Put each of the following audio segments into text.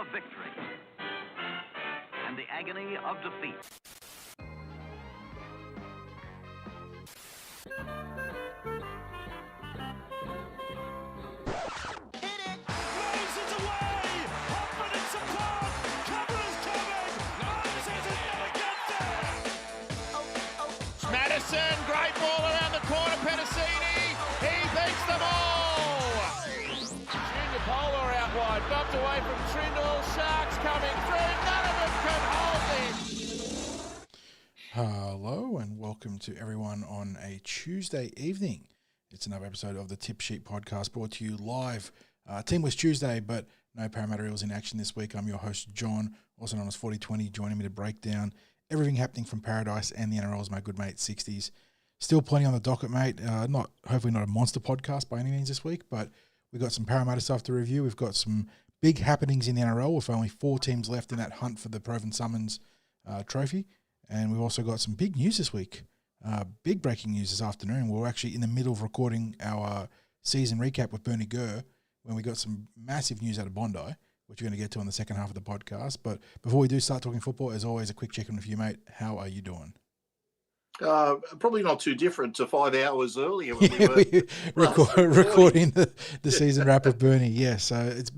of victory and the agony of defeat. Madison, great ball around the corner, Petticini, he beats them all! Junior Polar out wide, bumped away from Trindle, Sharks coming through, none of them can hold this! Hello and welcome to everyone on a Tuesday evening. It's another episode of the Tip Sheet Podcast brought to you live. Teamless Tuesday, but no Parramatta Eels in action this week. I'm your host, John, also known as 4020, joining me to break down everything happening from Paradise and the NRL is my good mate, Sixties. Still plenty on the docket, mate. Hopefully not a monster podcast by any means this week, but we've got some Parramatta stuff to review. We've got some big happenings in the NRL with only 4 teams left in that hunt for the Provan-Summons Trophy. And we've also got some big news this week. Big breaking news this afternoon. We're actually in the middle of recording our season recap with Bernie Gurr when we got some massive news out of Bondi, which we're going to get to in the second half of the podcast. But before we do start talking football, as always, a quick check-in with you, mate. How are you doing? Probably not too different to 5 hours earlier when we were recording the season wrap of Bernie. Yes, it's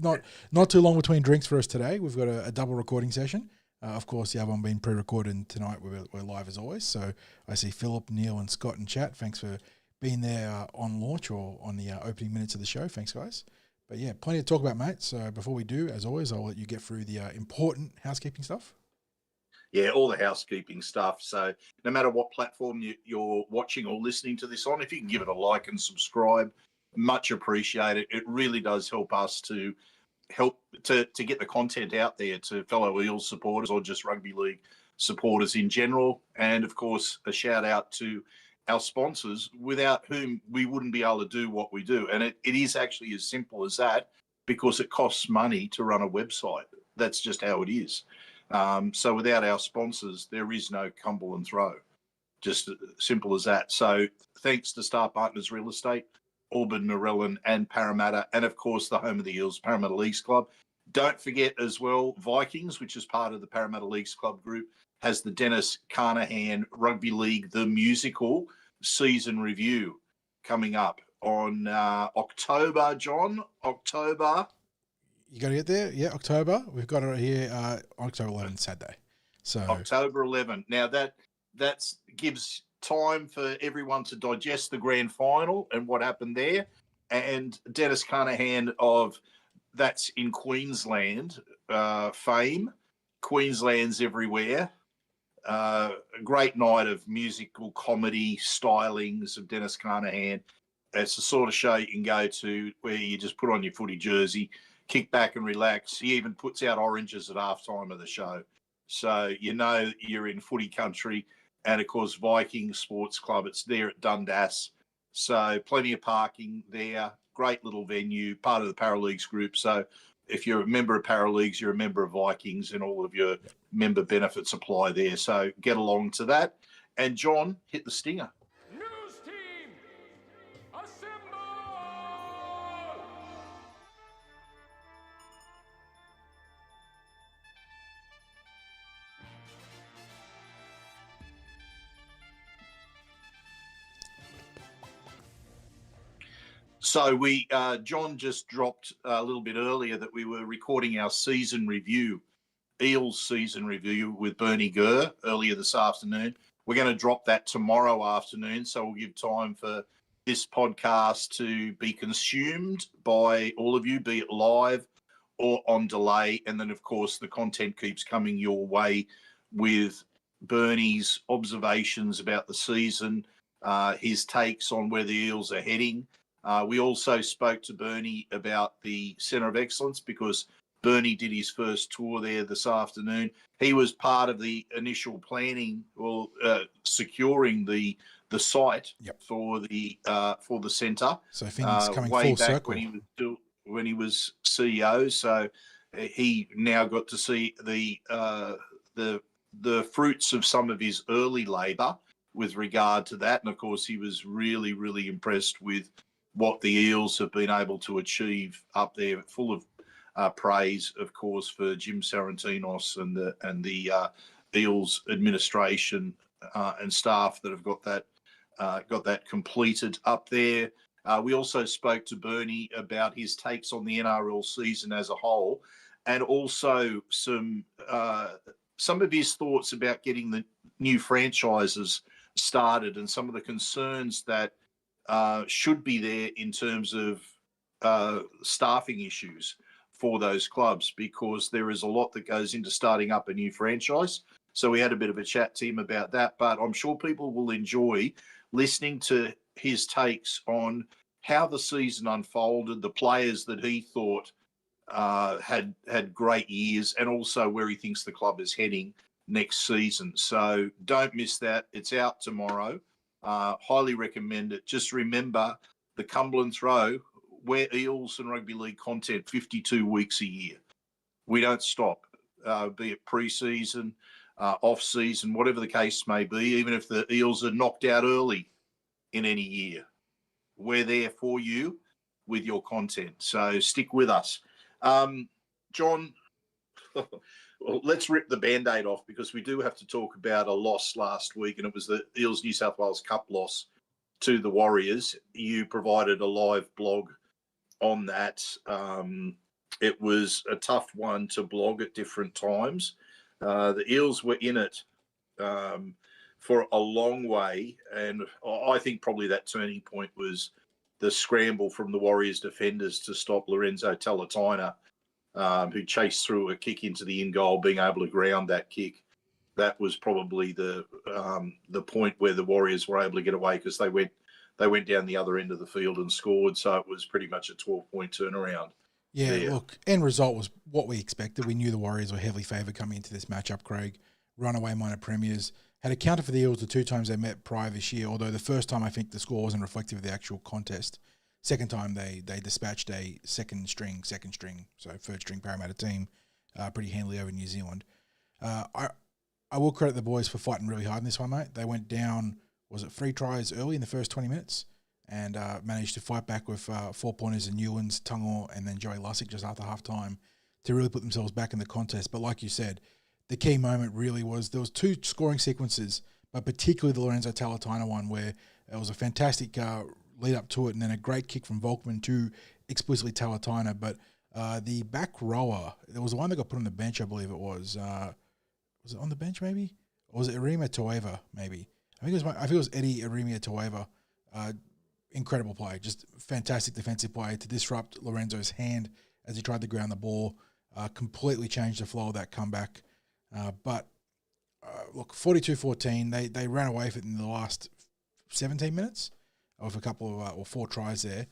not too long between drinks for us today. We've got a double recording session. Of course, the other one being pre-recorded, and tonight we're live as always. So I see Philip, Neil, and Scott in chat. Thanks for being there on launch or on the opening minutes of the show. Thanks, guys. But yeah, plenty to talk about, mate. So before we do, as always, I'll let you get through the important housekeeping stuff. Yeah, all the housekeeping stuff. So no matter what platform you're watching or listening to this on, if you can give it a like and subscribe, much appreciated. It really does help us to get the content out there to fellow Eels supporters or just rugby league supporters in general. And of course, a shout out to our sponsors, without whom we wouldn't be able to do what we do. And it is actually as simple as that, because it costs money to run a website. That's just how it is. So without our sponsors, there is no Cumberland Throw. Just simple as that. So thanks to Star Partners Real Estate, Auburn, Narellan and Parramatta, and of course the home of the Eels, Parramatta Leagues Club. Don't forget as well, Vikings, which is part of the Parramatta Leagues Club group, has the Dennis Carnahan Rugby League, the musical season review coming up on October, John. October. You got to get there? Yeah, October. We've got it here October 11th, Saturday. So October 11th. Now that gives time for everyone to digest the grand final and what happened there. And Dennis Carnahan that's in Queensland fame. Queensland's everywhere. A great night of musical comedy stylings of Dennis Carnahan. It's the sort of show you can go to where you just put on your footy jersey, kick back and relax. He even puts out oranges at halftime of the show. So you know you're in footy country. And, of course, Viking Sports Club, it's there at Dundas. So plenty of parking there. Great little venue, part of the Paraleagues group. So if you're a member of Paraleagues, you're a member of Vikings, and all of your member benefits apply there. So get along to that. And, John, hit the stinger. News team, assemble! So John just dropped a little bit earlier that we were recording our season review, Eels season review with Bernie Gurr earlier this afternoon. We're going to drop that tomorrow afternoon, so we'll give time for this podcast to be consumed by all of you, be it live or on delay. And then, of course, the content keeps coming your way with Bernie's observations about the season, his takes on where the Eels are heading. We also spoke to Bernie about the Centre of Excellence, because Bernie did his first tour there this afternoon. He was part of the initial planning, or securing the site for the centre. So things coming way full back circle when he was CEO. So he now got to see the fruits of some of his early labour with regard to that. And of course, he was really, really impressed with what the Eels have been able to achieve up there, full of praise, of course, for Jim Sarantino's and the Eels administration and staff that have got that completed up there. We also spoke to Bernie about his takes on the NRL season as a whole, and also some of his thoughts about getting the new franchises started and some of the concerns that should be there in terms of staffing issues for those clubs, because there is a lot that goes into starting up a new franchise. So we had a bit of a chat to him about that, but I'm sure people will enjoy listening to his takes on how the season unfolded, the players that he thought had great years, and also where he thinks the club is heading next season. So don't miss that. It's out tomorrow. Highly recommend it. Just remember the Cumberland Throw, we're Eels and rugby league content 52 weeks a year. We don't stop, be it pre-season, off-season, whatever the case may be, even if the Eels are knocked out early in any year. We're there for you with your content. So stick with us. John, well, let's rip the Band-Aid off, because we do have to talk about a loss last week, and it was the Eels New South Wales Cup loss to the Warriors. You provided a live blog on that. It was a tough one to blog at different times. The Eels were in it for a long way, and I think probably that turning point was the scramble from the Warriors defenders to stop Lorenzo Talataina, who chased through a kick into the in-goal, being able to ground that kick. That was probably the point where the Warriors were able to get away, because they went down the other end of the field and scored, so it was pretty much a 12-point turnaround. Yeah, there. Look, end result was what we expected. We knew the Warriors were heavily favoured coming into this matchup, Craig. Runaway minor premiers. Had accounted for the Eels the two times they met prior this year, although the first time I think the score wasn't reflective of the actual contest. Second time they dispatched a second string, so third string Parramatta team pretty handily over New Zealand. I will credit the boys for fighting really hard in this one, mate. They went down, was it 3 tries early in the first 20 minutes, and managed to fight back with 4-pointers and Newlands, Tungor, and then Joey Lussick just after half-time to really put themselves back in the contest. But like you said, the key moment really was there was 2 scoring sequences, but particularly the Lorenzo Talataina one, where it was a fantastic lead up to it, and then a great kick from Volkman to explicitly Talataina. But the back rower, there was one that got put on the bench, I believe it was. Was it on the bench maybe? Or was it Arima Toeva maybe? I think it was Eddie Arima Toeva. Incredible play, just fantastic defensive play to disrupt Lorenzo's hand as he tried to ground the ball. Completely changed the flow of that comeback. But look, 42-14, they ran away with it in the last 17 minutes with a couple of or 4 tries there.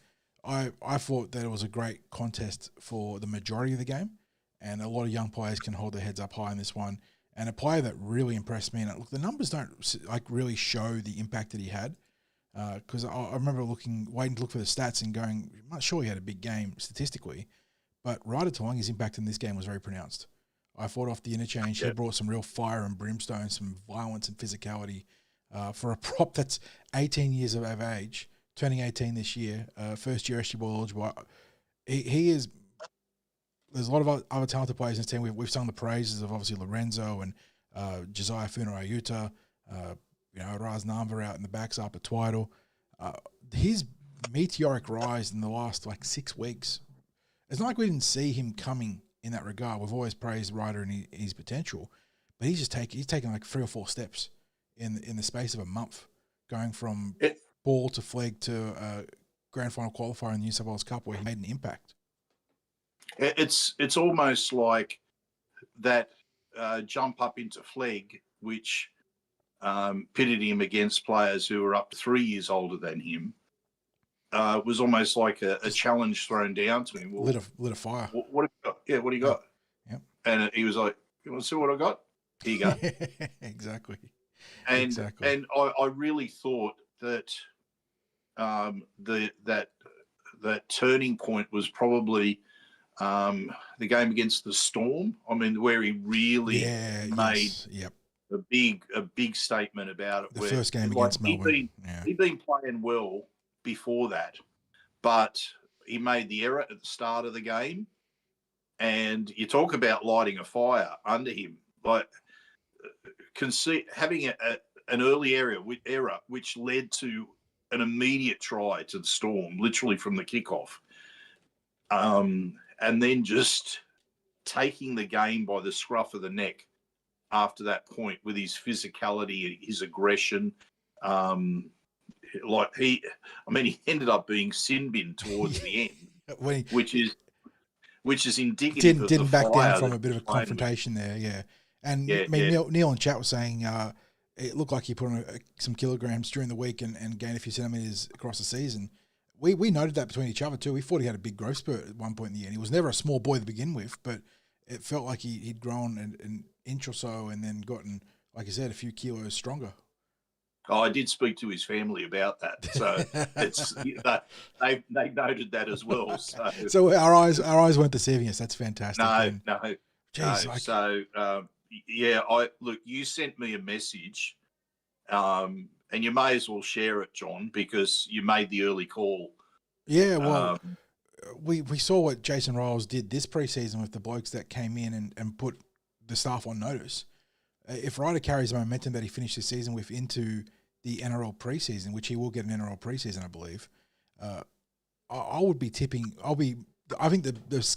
I thought that it was a great contest for the majority of the game, and a lot of young players can hold their heads up high in this one. And a player that really impressed me, and look, the numbers don't really show the impact that he had, because I remember waiting to look for the stats and going, I'm not sure he had a big game statistically, but Ryder Talangi's impact in this game was very pronounced. I thought off the interchange, He brought some real fire and brimstone, some violence and physicality for a prop that's 18 years of age, turning 18 this year, first year SG Ball eligible. He is. There's a lot of other talented players in this team. We've sung the praises of obviously Lorenzo and Josiah Funa-Ayuta, Raz Namva out in the backs up at Twiddle. His meteoric rise in the last 6 weeks, it's not like we didn't see him coming in that regard. We've always praised Ryder and his potential, but he's taken 3 or 4 steps in the space of a month, going from ball to flag to grand final qualifier in the New South Wales Cup, where he made an impact. It's almost like that jump up into flag, which pitted him against players who were up to 3 years older than him. Was almost like a challenge thrown down to him. Well, lit a fire. What have you got? Yeah, what do you got? Yep. And he was like, "You want to see what I got? Here you go." Exactly. And I really thought that that turning point was probably the game against the Storm. I mean, where he really made a big statement about it. The first game against Melbourne. He'd been playing well before that, but he made the error at the start of the game, And you talk about lighting a fire under him, like having an early error which led to an immediate try to the Storm, literally from the kickoff, and then just taking the game by the scruff of the neck after that point with his physicality, his aggression. He ended up being sin bin towards the end, which is indicative of didn't the back fire down from a bit of a confrontation there, yeah. And Neil in chat was saying it looked like he put on some kilograms during the week and gained a few centimeters across the season. We noted that between each other too. We thought he had a big growth spurt at one point in the end. He was never a small boy to begin with, but it felt like he'd grown an inch or so and then gotten, like you said, a few kilos stronger. Oh, I did speak to his family about that, so it's they noted that as well. Okay. So our eyes weren't deceiving us. That's fantastic. No. Geez, no. So you sent me a message, and you may as well share it, John, because you made the early call. Yeah, well, we saw what Jason Riles did this preseason with the blokes that came in and put the staff on notice. If Ryder carries the momentum that he finished the season with into the NRL preseason, which he will get an NRL preseason, I believe, I would be tipping. I think the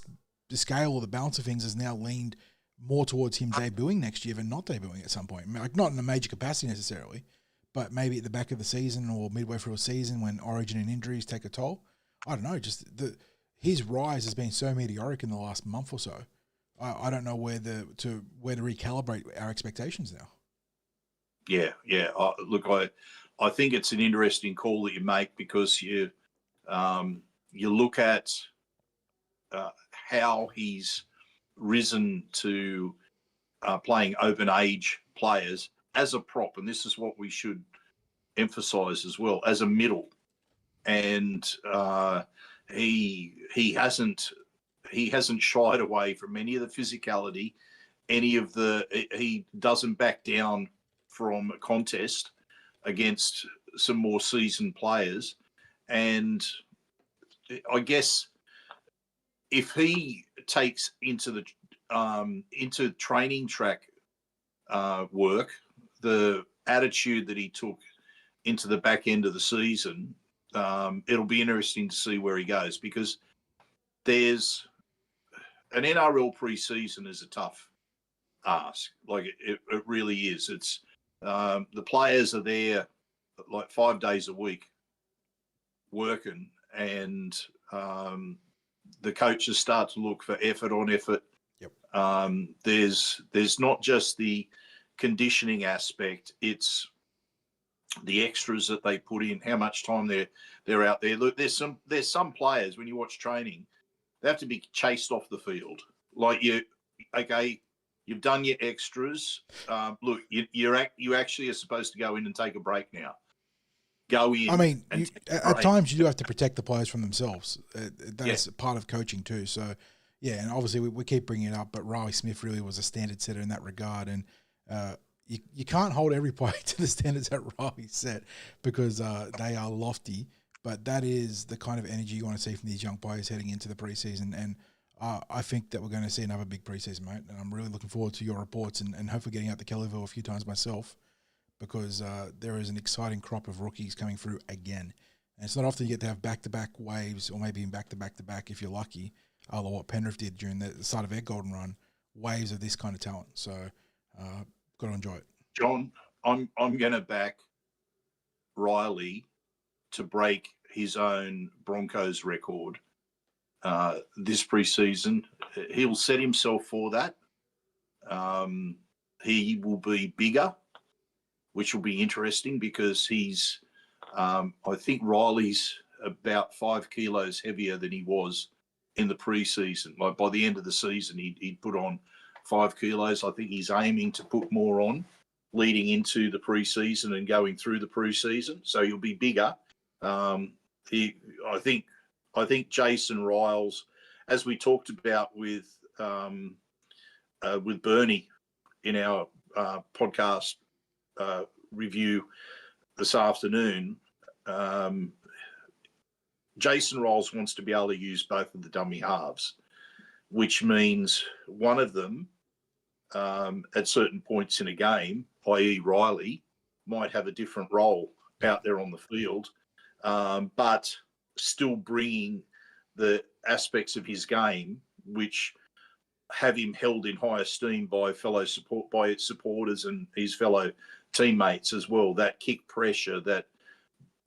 scale or the balance of things has now leaned more towards him debuting next year than not debuting at some point. Like not in a major capacity necessarily, but maybe at the back of the season or midway through a season when origin and injuries take a toll. I don't know. Just his rise has been so meteoric in the last month or so. I don't know where to recalibrate our expectations now. Yeah. I think it's an interesting call that you make because you look at how he's risen to playing open age players as a prop, and this is what we should emphasise as well, as a middle, and he hasn't shied away from any of the physicality, he doesn't back down from a contest against some more seasoned players. And I guess if he takes into training track work the attitude that he took into the back end of the season, it'll be interesting to see where he goes, because there's an NRL preseason is a tough ask. Like it really is. It's the players are there like 5 days a week working, and the coaches start to look for effort on effort. Yep. There's not just the conditioning aspect, it's the extras that they put in, how much time they're out there. Look, there's some players when you watch training, they have to be chased off the field. Like you've done your extras. Look, you actually are supposed to go in and take a break now. Go in. I mean, at times you do have to protect the players from themselves. That's part of coaching too. So, yeah, and obviously we keep bringing it up, but Riley Smith really was a standard setter in that regard. And you can't hold every player to the standards that Riley set because they are lofty. But that is the kind of energy you want to see from these young players heading into the preseason. And I think that we're going to see another big preseason, mate. And I'm really looking forward to your reports and hopefully getting out to Kellyville a few times myself, because there is an exciting crop of rookies coming through again. And it's not often you get to have back-to-back waves, or maybe even back-to-back-to-back if you're lucky, a la what Penrith did during the start of their golden run, waves of this kind of talent. So got to enjoy it. John, I'm going to back Riley to break his own Broncos record this preseason. He'll set himself for that. He will be bigger, which will be interesting because he's, I think Riley's about 5 kilos heavier than he was in the preseason. Like by the end of the season, he'd put on 5 kilos. I think he's aiming to put more on leading into the preseason and going through the preseason. So he'll be bigger. I think Jason Riles, as we talked about with Bernie in our podcast review this afternoon, Jason Riles wants to be able to use both of the dummy halves, which means one of them at certain points in a game, i.e. Riley, might have a different role out there on the field, but still bringing the aspects of his game which have him held in high esteem by its supporters and his fellow teammates as well. That kick pressure, that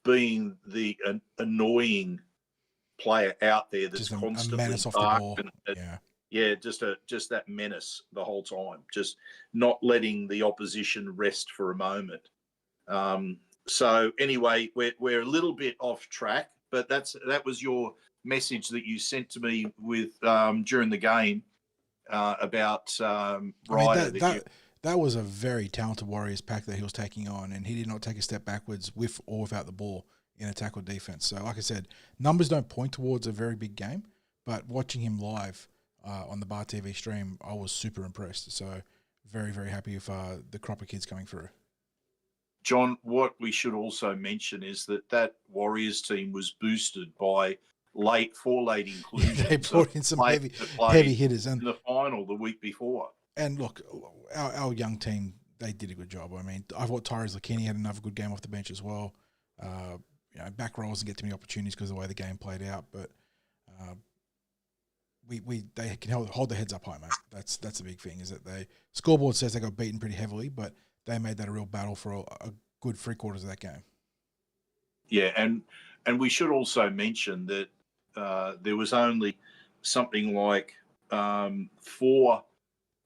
being the annoying player out there that's just constantly a menace off the ball. Just that menace the whole time, just not letting the opposition rest for a moment. So anyway, we're a little bit off track, but that was your message that you sent to me with during the game about Ryder. That was a very talented Warriors pack that he was taking on, and he did not take a step backwards with or without the ball in attack or defense. So, like I said, numbers don't point towards a very big game, but watching him live on the Bar TV stream, I was super impressed. So, very, very happy with the crop of kids coming through. John, what we should also mention is that Warriors team was boosted by four late inclusions. They brought in some heavy hitters in the final the week before. And look, our young team, they did a good job. I mean, I thought Tyrese Lakini had another good game off the bench as well. Back rolls and get too many opportunities because of the way the game played out. But they can hold their heads up high, mate. That's the big thing, is that scoreboard says they got beaten pretty heavily, but they made that a real battle for a good 3/4 of that game. Yeah, and we should also mention that there was only something like 4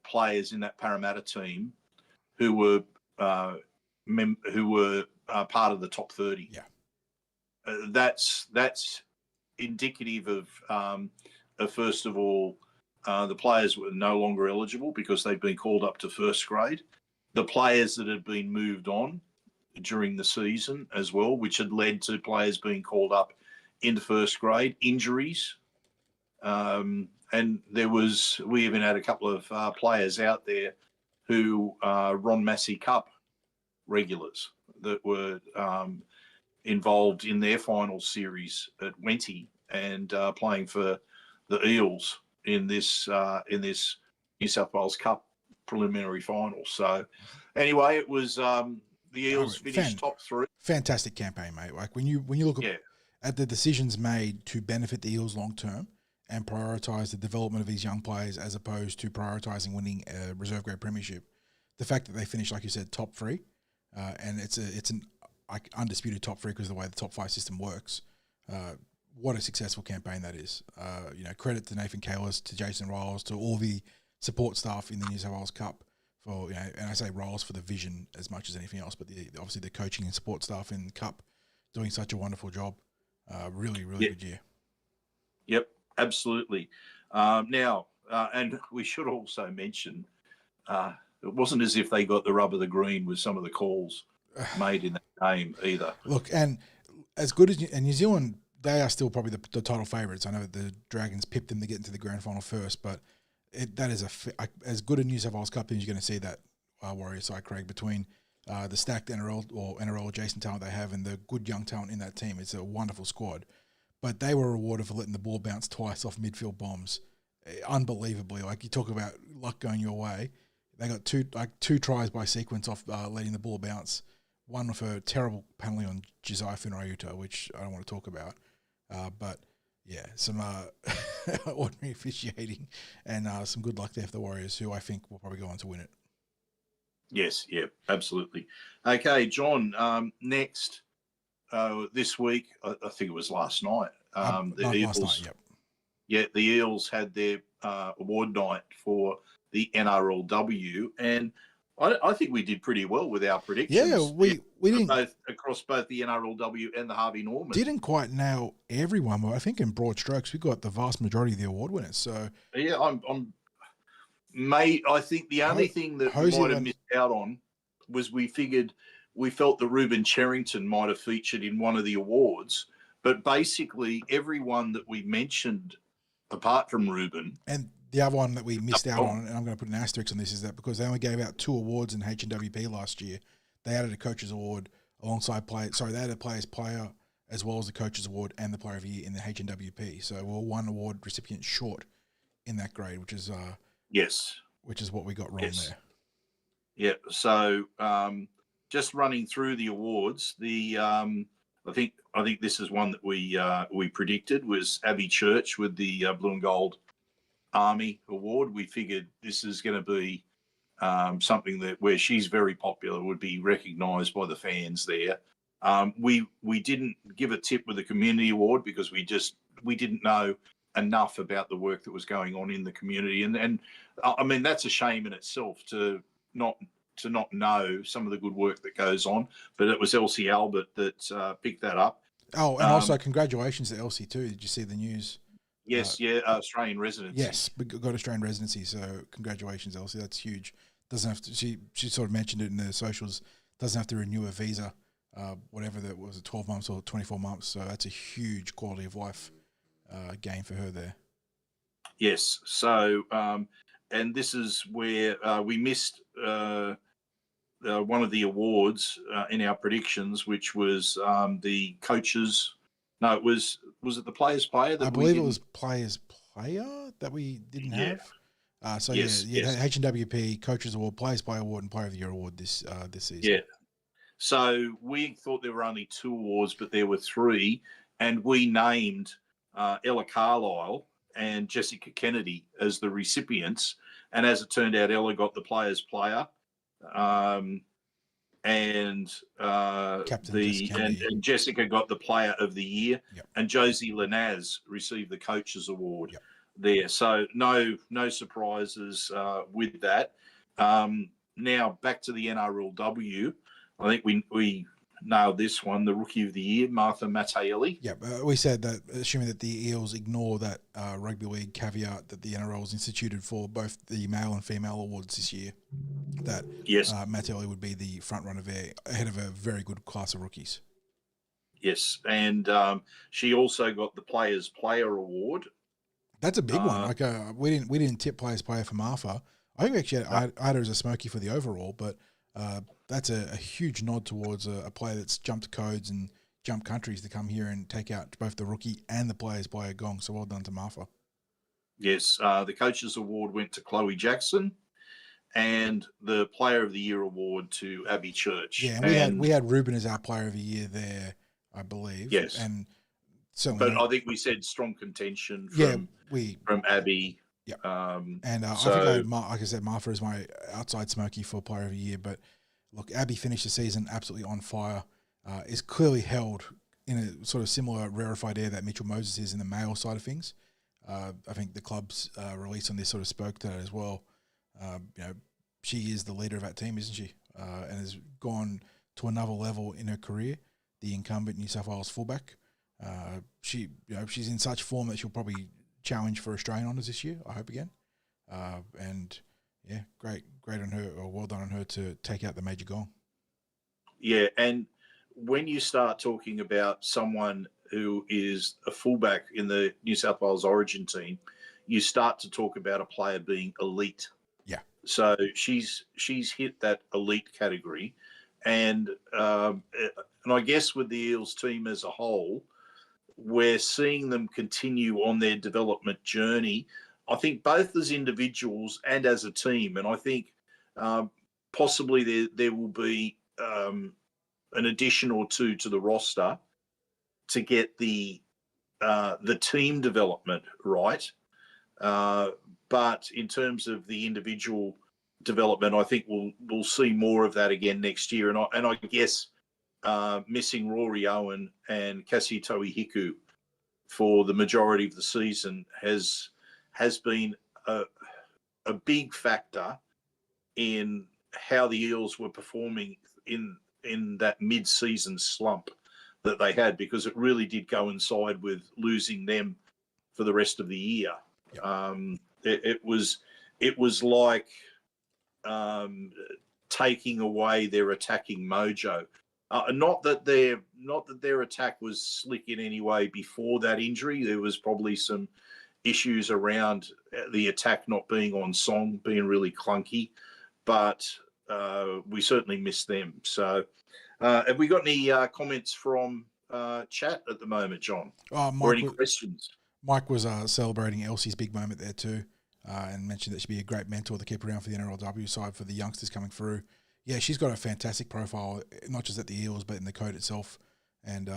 players in that Parramatta team who were part of the top 30. Yeah, that's indicative of first of all, the players were no longer eligible because they've been called up to first grade. The players that had been moved on during the season as well, which had led to players being called up into first grade, injuries. And we even had a couple of players out there who Ron Massey Cup regulars that were involved in their final series at Wenty and playing for the Eels in this New South Wales Cup preliminary final. So anyway, it was the Eels finished top 3. Fantastic campaign, mate. Like when you look at the decisions made to benefit the Eels long term and prioritise the development of these young players as opposed to prioritising winning a reserve grade premiership, the fact that they finished, like you said, top 3, and it's an undisputed top 3 because of the way the top 5 system works. What a successful campaign that is. Credit to Nathan Kalis, to Jason Riles, to all the support staff in the New South Wales Cup for, and I say Riles for the vision as much as anything else, but obviously the coaching and support staff in the Cup doing such a wonderful job. Really good year. Yep, absolutely. And we should also mention, it wasn't as if they got the rub of the green with some of the calls made in that game either. Look, and as good as New Zealand, they are still probably the title favourites. I know that the Dragons pipped them to get into the grand final first, but that is as good a New South Wales Cup as you're going to see that Warriors side, Craig, between the stacked NRL or NRL adjacent talent they have and the good young talent in that team. It's a wonderful squad. But they were rewarded for letting the ball bounce twice off midfield bombs. Unbelievably. Like, you talk about luck going your way. They got two tries by sequence off letting the ball bounce. One with a terrible penalty on Josiah Funaiuta, which I don't want to talk about. But, yeah, some ordinary officiating and some good luck there for the Warriors, who I think will probably go on to win it. Yes, yeah, absolutely. Okay, John, next this week, I think it was last night. The Eels, last night, yep. Yeah, the Eels had their award night for the NRLW, and I think we did pretty well with our predictions. Yeah, we didn't across both the NRLW and the Harvey Norman. Didn't quite nail everyone, but I think in broad strokes we got the vast majority of the award winners. So yeah, I think the only thing that we might have missed out on was we felt that Ruben Cherrington might have featured in one of the awards, but basically everyone that we mentioned, apart from Ruben, and the other one that we missed out on, and I'm going to put an asterisk on this, is that because they only gave out 2 awards in HNWP last year, they added a coach's award alongside they added player's player as well as the coach's award and the player of the year in the HNWP. So we're 1 award recipient short in that grade, which is yes, what we got wrong there. Yeah. So just running through the awards, I think this is one that we predicted was Abby Church with the Blue and Gold Army Award. We figured this is going to be something that where she's very popular, would be recognised by the fans there. We didn't give a tip with the community award because we didn't know enough about the work that was going on in the community, and I mean that's a shame in itself to not know some of the good work that goes on. But it was Elsie Albert that picked that up. Oh, and also congratulations to Elsie too. Did you see the news? Yes, Australian residency. Yes, got Australian residency. So congratulations, Elsie. That's huge. Doesn't have to. She sort of mentioned it in the socials. Doesn't have to renew a visa, whatever that was, 12 months or 24 months. So that's a huge quality of life gain for her there. Yes. So, and this is where we missed one of the awards in our predictions, which was the coaches. No, it was it the players' player? That I believe it was players' player that we didn't have. Yes. HNWP Coaches Award, Players' Player Award, and Player of the Year Award this season. Yeah. So we thought there were only 2 awards, but there were 3, and we named Ella Carlisle and Jessica Kennedy as the recipients. And as it turned out, Ella got the Players' Player, and Jessica got the Player of the Year, and Josie Lanaz received the Coaches Award there. So no surprises with that. Now back to the NRLW. I think we nailed this one, the Rookie of the Year, Martha Mattielli. Yeah, we said that, assuming that the Eels ignore that rugby league caveat that the NRL has instituted for both the male and female awards this year, that Mattielli would be the front runner there, ahead of a very good class of rookies. Yes, and she also got the Players' Player Award. That's a big one. Like we didn't tip Players' Player for Martha. I think we actually had her as a smoky for the overall, but that's a huge nod towards a player that's jumped codes and jumped countries to come here and take out both the rookie and the Players' Player gong. So well done to Martha. Yes, the Coaches Award went to Chloe Jackson, and the Player of the Year award to Abby Church. Yeah, and we had Ruben as our Player of the Year there, I believe. Yes, and but I think we said strong contention from Abby. Yeah, and I think like I said, Martha is my outside smoky for Player of the Year. But look, Abby finished the season absolutely on fire. Is clearly held in a sort of similar rarefied air that Mitchell Moses is in the male side of things. I think the club's release on this sort of spoke to that as well. She is the leader of that team, isn't she? And has gone to another level in her career. The incumbent New South Wales fullback. She's in such form that she'll probably challenge for Australian honours this year, I hope again. And yeah, great on her, or well done on her to take out the major gong. Yeah, and when you start talking about someone who is a fullback in the New South Wales Origin team, you start to talk about a player being elite. Yeah. So she's hit that elite category, and I guess with the Eels team as a whole, we're seeing them continue on their development journey, I think both as individuals and as a team. And I think possibly there will be an addition or two to the roster to get the team development right. But in terms of the individual development, I think we'll see more of that again next year. And I guess missing Rory Owen and Cassie Toihiku for the majority of the season has been a big factor in how the Eels were performing in that mid-season slump that they had, because it really did coincide with losing them for the rest of the year. Yep. It was like taking away their attacking mojo. Not that their attack was slick in any way before that injury. There was probably some issues around the attack not being on song, being really clunky, but we certainly missed them. So have we got any comments from chat at the moment, John? Mike, or any questions? Mike was celebrating Elsie's big moment there too, and mentioned that she'd be a great mentor to keep around for the NRLW side for the youngsters coming through. Yeah, she's got a fantastic profile, not just at the Eels, but in the code itself. And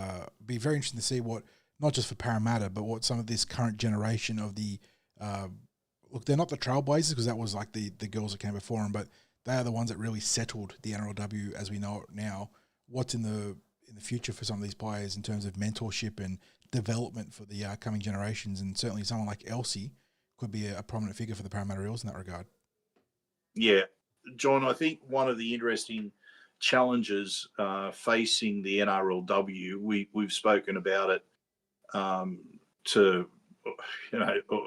be very interesting to see what, not just for Parramatta, but what some of this current generation of the, look, they're not the trailblazers because that was like the girls that came before them, but they are the ones that really settled the NRLW as we know it now. What's in the future for some of these players in terms of mentorship and development for the coming generations, and certainly someone like Elsie could be a prominent figure for the Parramatta Eels in that regard. Yeah, John, I think one of the interesting challenges facing the NRLW, we've spoken about it to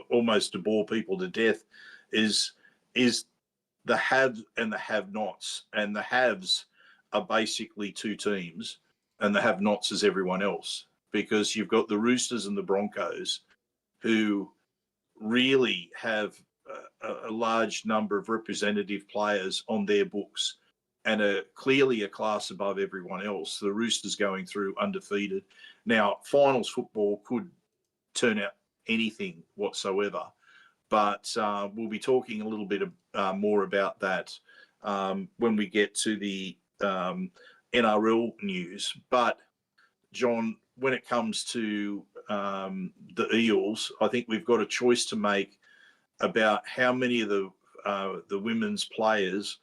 almost to bore people to death, is the haves and the have-nots, and the haves are basically two teams, and the have-nots is everyone else, because you've got the Roosters and the Broncos who really have a large number of representative players on their books and are clearly a class above everyone else. The Roosters going through undefeated. Now, finals football could turn out anything whatsoever, but we'll be talking a little bit more about that when we get to the NRL news. But, John, when it comes to the Eels, I think we've got a choice to make about how many of the women's players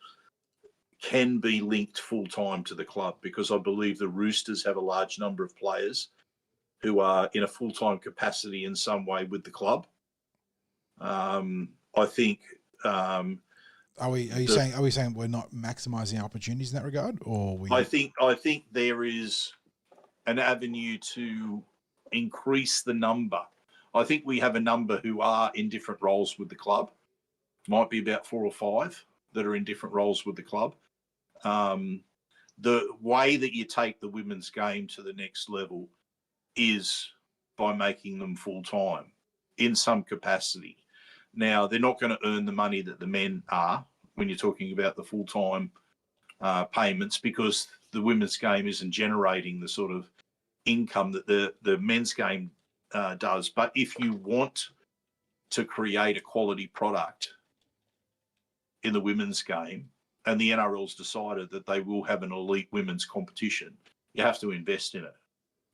can be linked full-time to the club, because I believe the Roosters have a large number of players who are in a full-time capacity in some way with the club. I think. Are we saying we're not maximising opportunities in that regard, or I think there is an avenue to increase the number. I think we have a number who are in different roles with the club. Might be about 4 or 5 that are in different roles with the club. The way that you take the women's game to the next level is by making them full-time in some capacity. Now, they're not going to earn the money that the men are when you're talking about the full-time payments, because the women's game isn't generating the sort of income that the men's game does. But if you want to create a quality product in the women's game, and the NRL's decided that they will have an elite women's competition, you have to invest in it.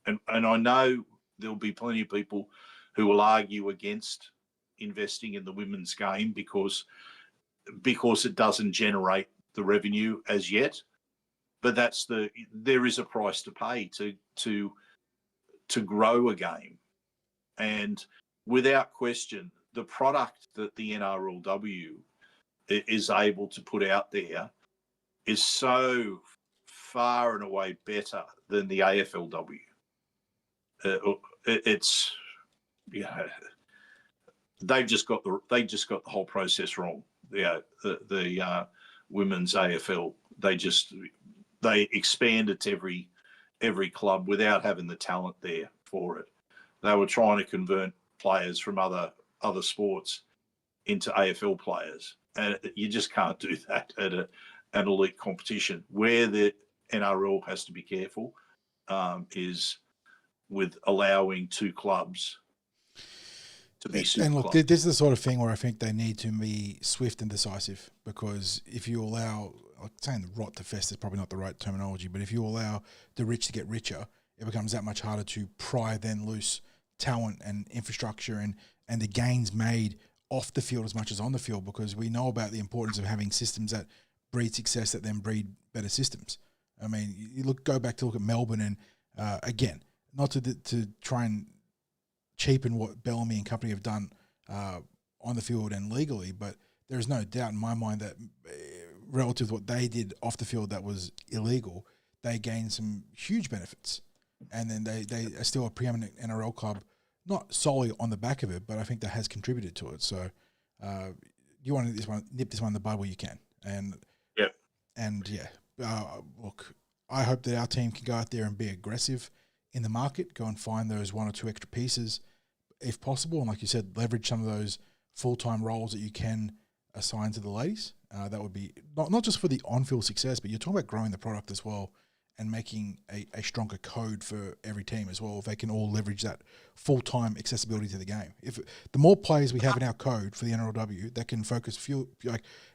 And I know there'll be plenty of people who will argue against investing in the women's game because it doesn't generate the revenue as yet. But there is a price to pay to grow a game. And without question, the product that the NRLW is able to put out there is so far and away better than the AFLW. It's they've just got the whole process wrong. The women's AFL, they expanded to every club without having the talent there for it. They were trying to convert players from other sports into AFL players, and you just can't do that at an elite competition. Where the NRL has to be careful is with allowing 2 clubs to be super And look, clubs. this is the sort of thing where I think they need to be swift and decisive, because if you allow, saying the rot to fester is probably not the right terminology, but if you allow the rich to get richer, it becomes that much harder to pry then loose talent and infrastructure and the gains made off the field as much as on the field, because we know about the importance of having systems that breed success that then breed better systems. I mean, go back to look at Melbourne, and again, not to try and cheapen what Bellamy and company have done on the field and legally, but there is no doubt in my mind that relative to what they did off the field that was illegal, they gained some huge benefits. And then they are still a preeminent NRL club, not solely on the back of it, but I think that has contributed to it. So you want to nip this one in the bud where you can. Look, I hope that our team can go out there and be aggressive in the market, go and find those 1 or 2 extra pieces if possible. And like you said, leverage some of those full-time roles that you can assign to the ladies. That would be not just for the on-field success, but you're talking about growing the product as well and making a stronger code for every team as well. If they can all leverage that full-time accessibility to the game. If the more players we have in our code for the NRLW that can focus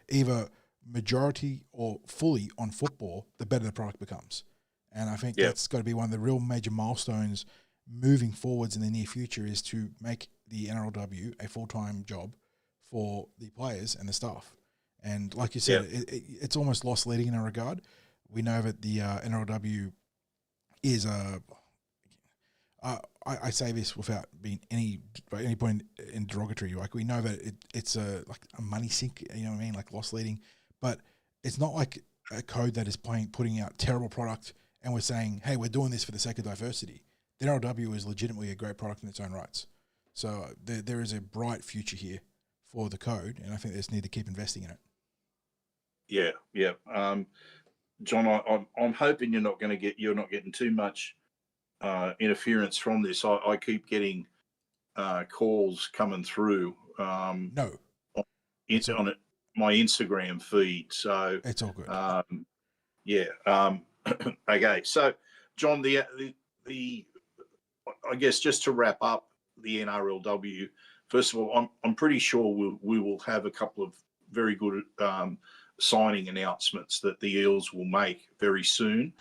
either majority or fully on football, the better the product becomes. And I think that's got to be one of the real major milestones moving forwards in the near future, is to make the NRLW a full-time job for the players and the staff. And like you said, it's almost lost leading in a regard. We know that the NRLW is I say this without being any point in derogatory. Like, we know that it's like a money sink. You know what I mean? Like, lost leading, but it's not like a code that is putting out terrible product and we're saying, hey, we're doing this for the sake of diversity. The NRLW is legitimately a great product in its own rights. So there is a bright future here for the code, and I think they just need to keep investing in it. Yeah. John, I'm hoping you're not getting too much interference from this. I keep getting calls coming through. No, on my Instagram feed. So it's all good. Okay. So, John, the I guess just to wrap up the NRLW, first of all, I'm pretty sure we will have a couple of very good signing announcements that the Eels will make very soon.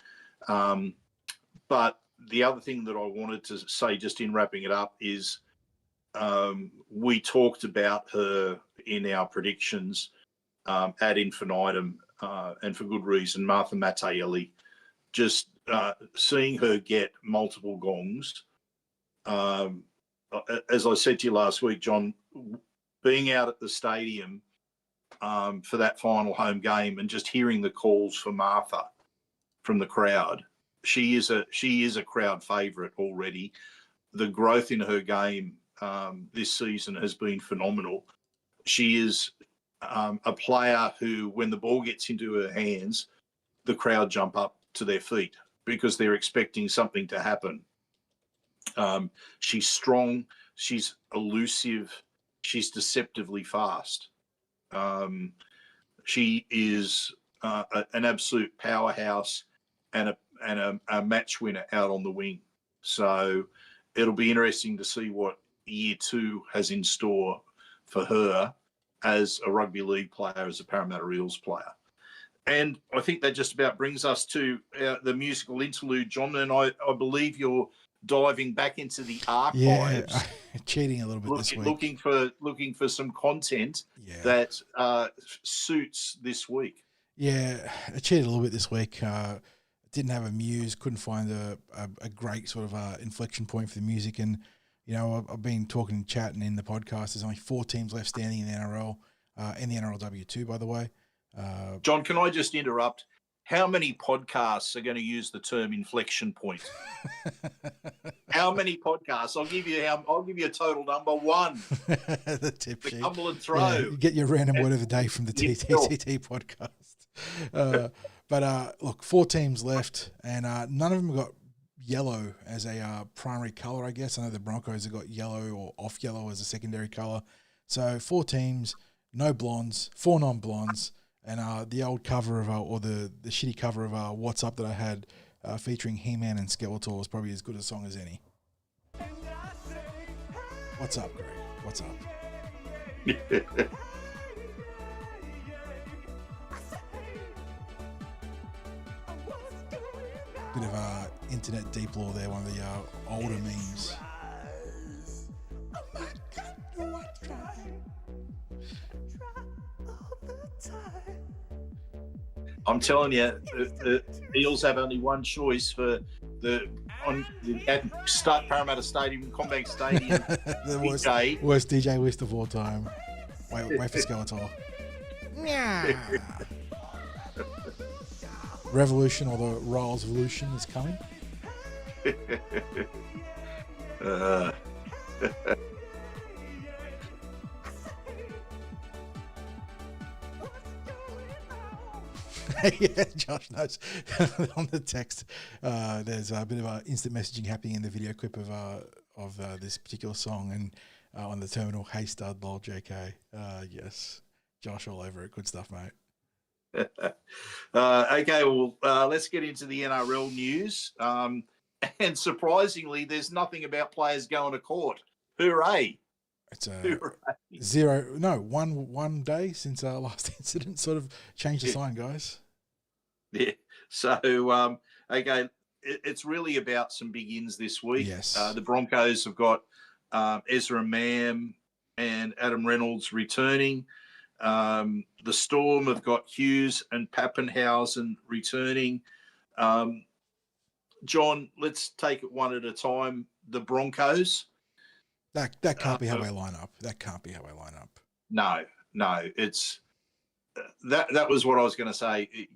But the other thing that I wanted to say, just in wrapping it up, is we talked about her in our predictions ad infinitum, and for good reason. Martha Mattaelli, just seeing her get multiple gongs. As I said to you last week, John, being out at the stadium for that final home game and just hearing the calls for Martha from the crowd, she is a crowd favourite already. The growth in her game this season has been phenomenal. She is a player who, when the ball gets into her hands, the crowd jump up to their feet because they're expecting something to happen. She's strong, she's elusive, she's deceptively fast. She is an absolute powerhouse and a match winner out on the wing. So it'll be interesting to see what year two has in store for her as a rugby league player, as a Parramatta Eels player. And I think that just about brings us to the musical interlude, John, and I believe you're diving back into the archives. Yeah, cheating a little bit this week. Looking for some content that suits this week. Yeah, I cheated a little bit this week. Didn't have a muse, couldn't find a great sort of inflection point for the music. And, you know, I've been talking and chatting in the podcast. There's only 4 teams left standing in the NRL, in the NRLW too, by the way. John, can I just interrupt? How many podcasts are going to use the term inflection point? How many podcasts? I'll give you a total number 1. The tip sheet. Cumberland Throw. Yeah, you get your random word of the day from the TTT podcast. But look, 4 teams left, and none of them got yellow as a primary colour, I guess. I know the Broncos have got yellow or off yellow as a secondary colour. So 4 teams, no blondes, 4 non-blondes. And the old cover of or the shitty cover of What's Up that I had featuring He-Man and Skeletor was probably as good a song as any. What's up, Greg? What's up? Bit of internet deep lore there, one of the older memes. I'm telling you, the Eels have only one choice for at Parramatta Stadium, Combank Stadium. The worst DJ list of all time. Wait for Skeletor. Revolution, or the Royals Evolution, is coming. Yeah, Josh knows. On the text, there's a bit of instant messaging happening in the video clip of this particular song, and on the terminal, "Hey stud, lol, JK." Yes, Josh all over it. Good stuff, mate. Okay, well, let's get into the NRL news. And surprisingly, there's nothing about players going to court. Hooray! It's a Hooray. one day since our last incident sort of changed the sign, guys. Yeah. So, okay, it's really about some big ins this week. Yes. The Broncos have got Ezra Mam and Adam Reynolds returning. The Storm have got Hughes and Pappenhausen returning. John, let's take it one at a time. The Broncos. That can't be how they line up. That can't be how they line up. No, it's that was what I was going to say.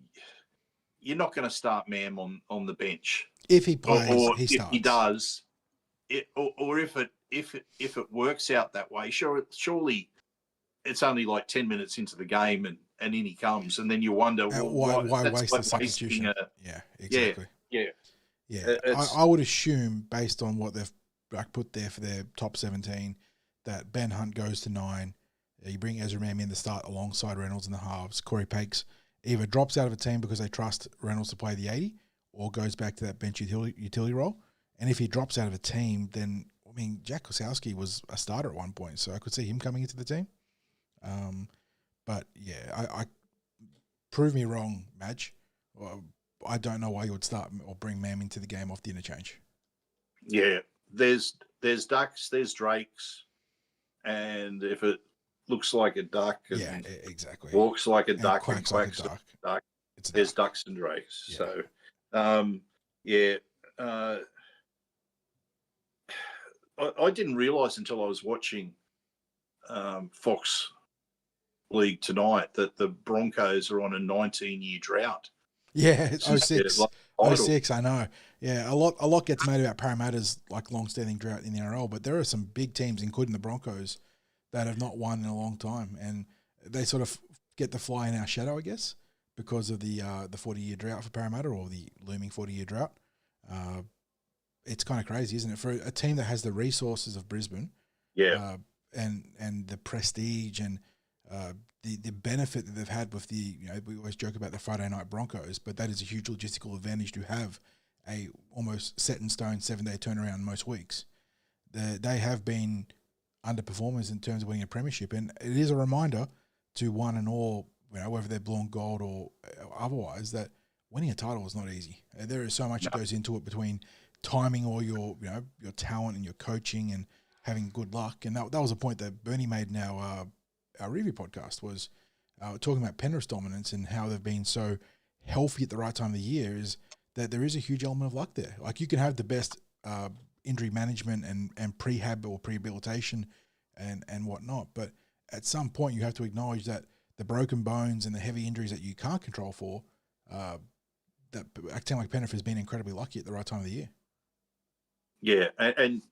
You're not going to start Mam on the bench. If he plays, or he if starts. he does, or if it works out that way, surely it's only like 10 minutes into the game and in he comes, and then you wonder why waste the substitution? Yeah, exactly. Yeah. I would assume, based on what they've put there for their top 17, that Ben Hunt goes to 9. You bring Ezra Mam in to start alongside Reynolds in the halves. Corey Pakes either drops out of a team because they trust Reynolds to play the 80, or goes back to that bench utility role. And if he drops out of a team, then, I mean, Jack Kosowski was a starter at one point, so I could see him coming into the team. But yeah, I prove me wrong, Madge. I don't know why you would start or bring Mam into the game off the interchange. Yeah, there's ducks, there's drakes, and if it looks like a duck and exactly, walks like a duck quacks and quacks like a duck, there's ducks and drakes. Yeah. So, I didn't realise until I was watching Fox League tonight that the Broncos are on a 19-year drought. Yeah, Since 06. they're, like, 06, I know. Yeah, a lot gets made about Parramatta's like long-standing drought in the NRL, but there are some big teams, including the Broncos, that have not won in a long time, and they sort of get to fly in our shadow, I guess, because of the 40-year drought for Parramatta, or the looming 40-year drought. It's kind of crazy, isn't it, for a team that has the resources of Brisbane, and the prestige and the benefit that they've had with the, we always joke about the Friday night Broncos, but that is a huge logistical advantage to have a almost set in stone 7-day turnaround most weeks. They have been underperformers in terms of winning a premiership, and it is a reminder to one and all, whether they're blue and gold or otherwise, that winning a title is not easy. There is so much that goes into it, between timing all your talent and your coaching and having good luck. And that was a point that Bernie made in our review podcast, was talking about Penrith's dominance and how they've been so healthy at the right time of the year, is that there is a huge element of luck there. Like, you can have the best injury management and prehab or prehabilitation and whatnot, but at some point you have to acknowledge that the broken bones and the heavy injuries that you can't control for, that a team like Penrith has been incredibly lucky at the right time of the year. Yeah, and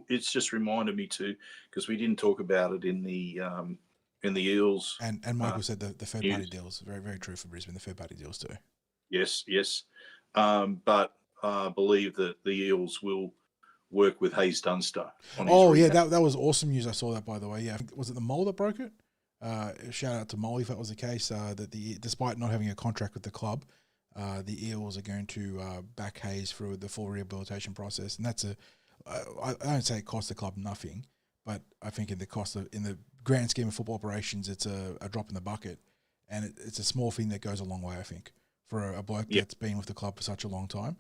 it's just reminded me too, because we didn't talk about it in the Eels. And Michael said the third party deals, very, very true for Brisbane, the third party deals too. Yes. But I believe that the Eels will work with Hayes Dunster. That was awesome news. I saw that, by the way. Yeah, was it the Mole that broke it? Shout out to Molly if that was the case. That despite not having a contract with the club, the Eels are going to back Hayes through the full rehabilitation process, and that's I don't say it costs the club nothing, but I think in the grand scheme of football operations, it's a drop in the bucket, and it's a small thing that goes a long way, I think, for a bloke that's been with the club for such a long time.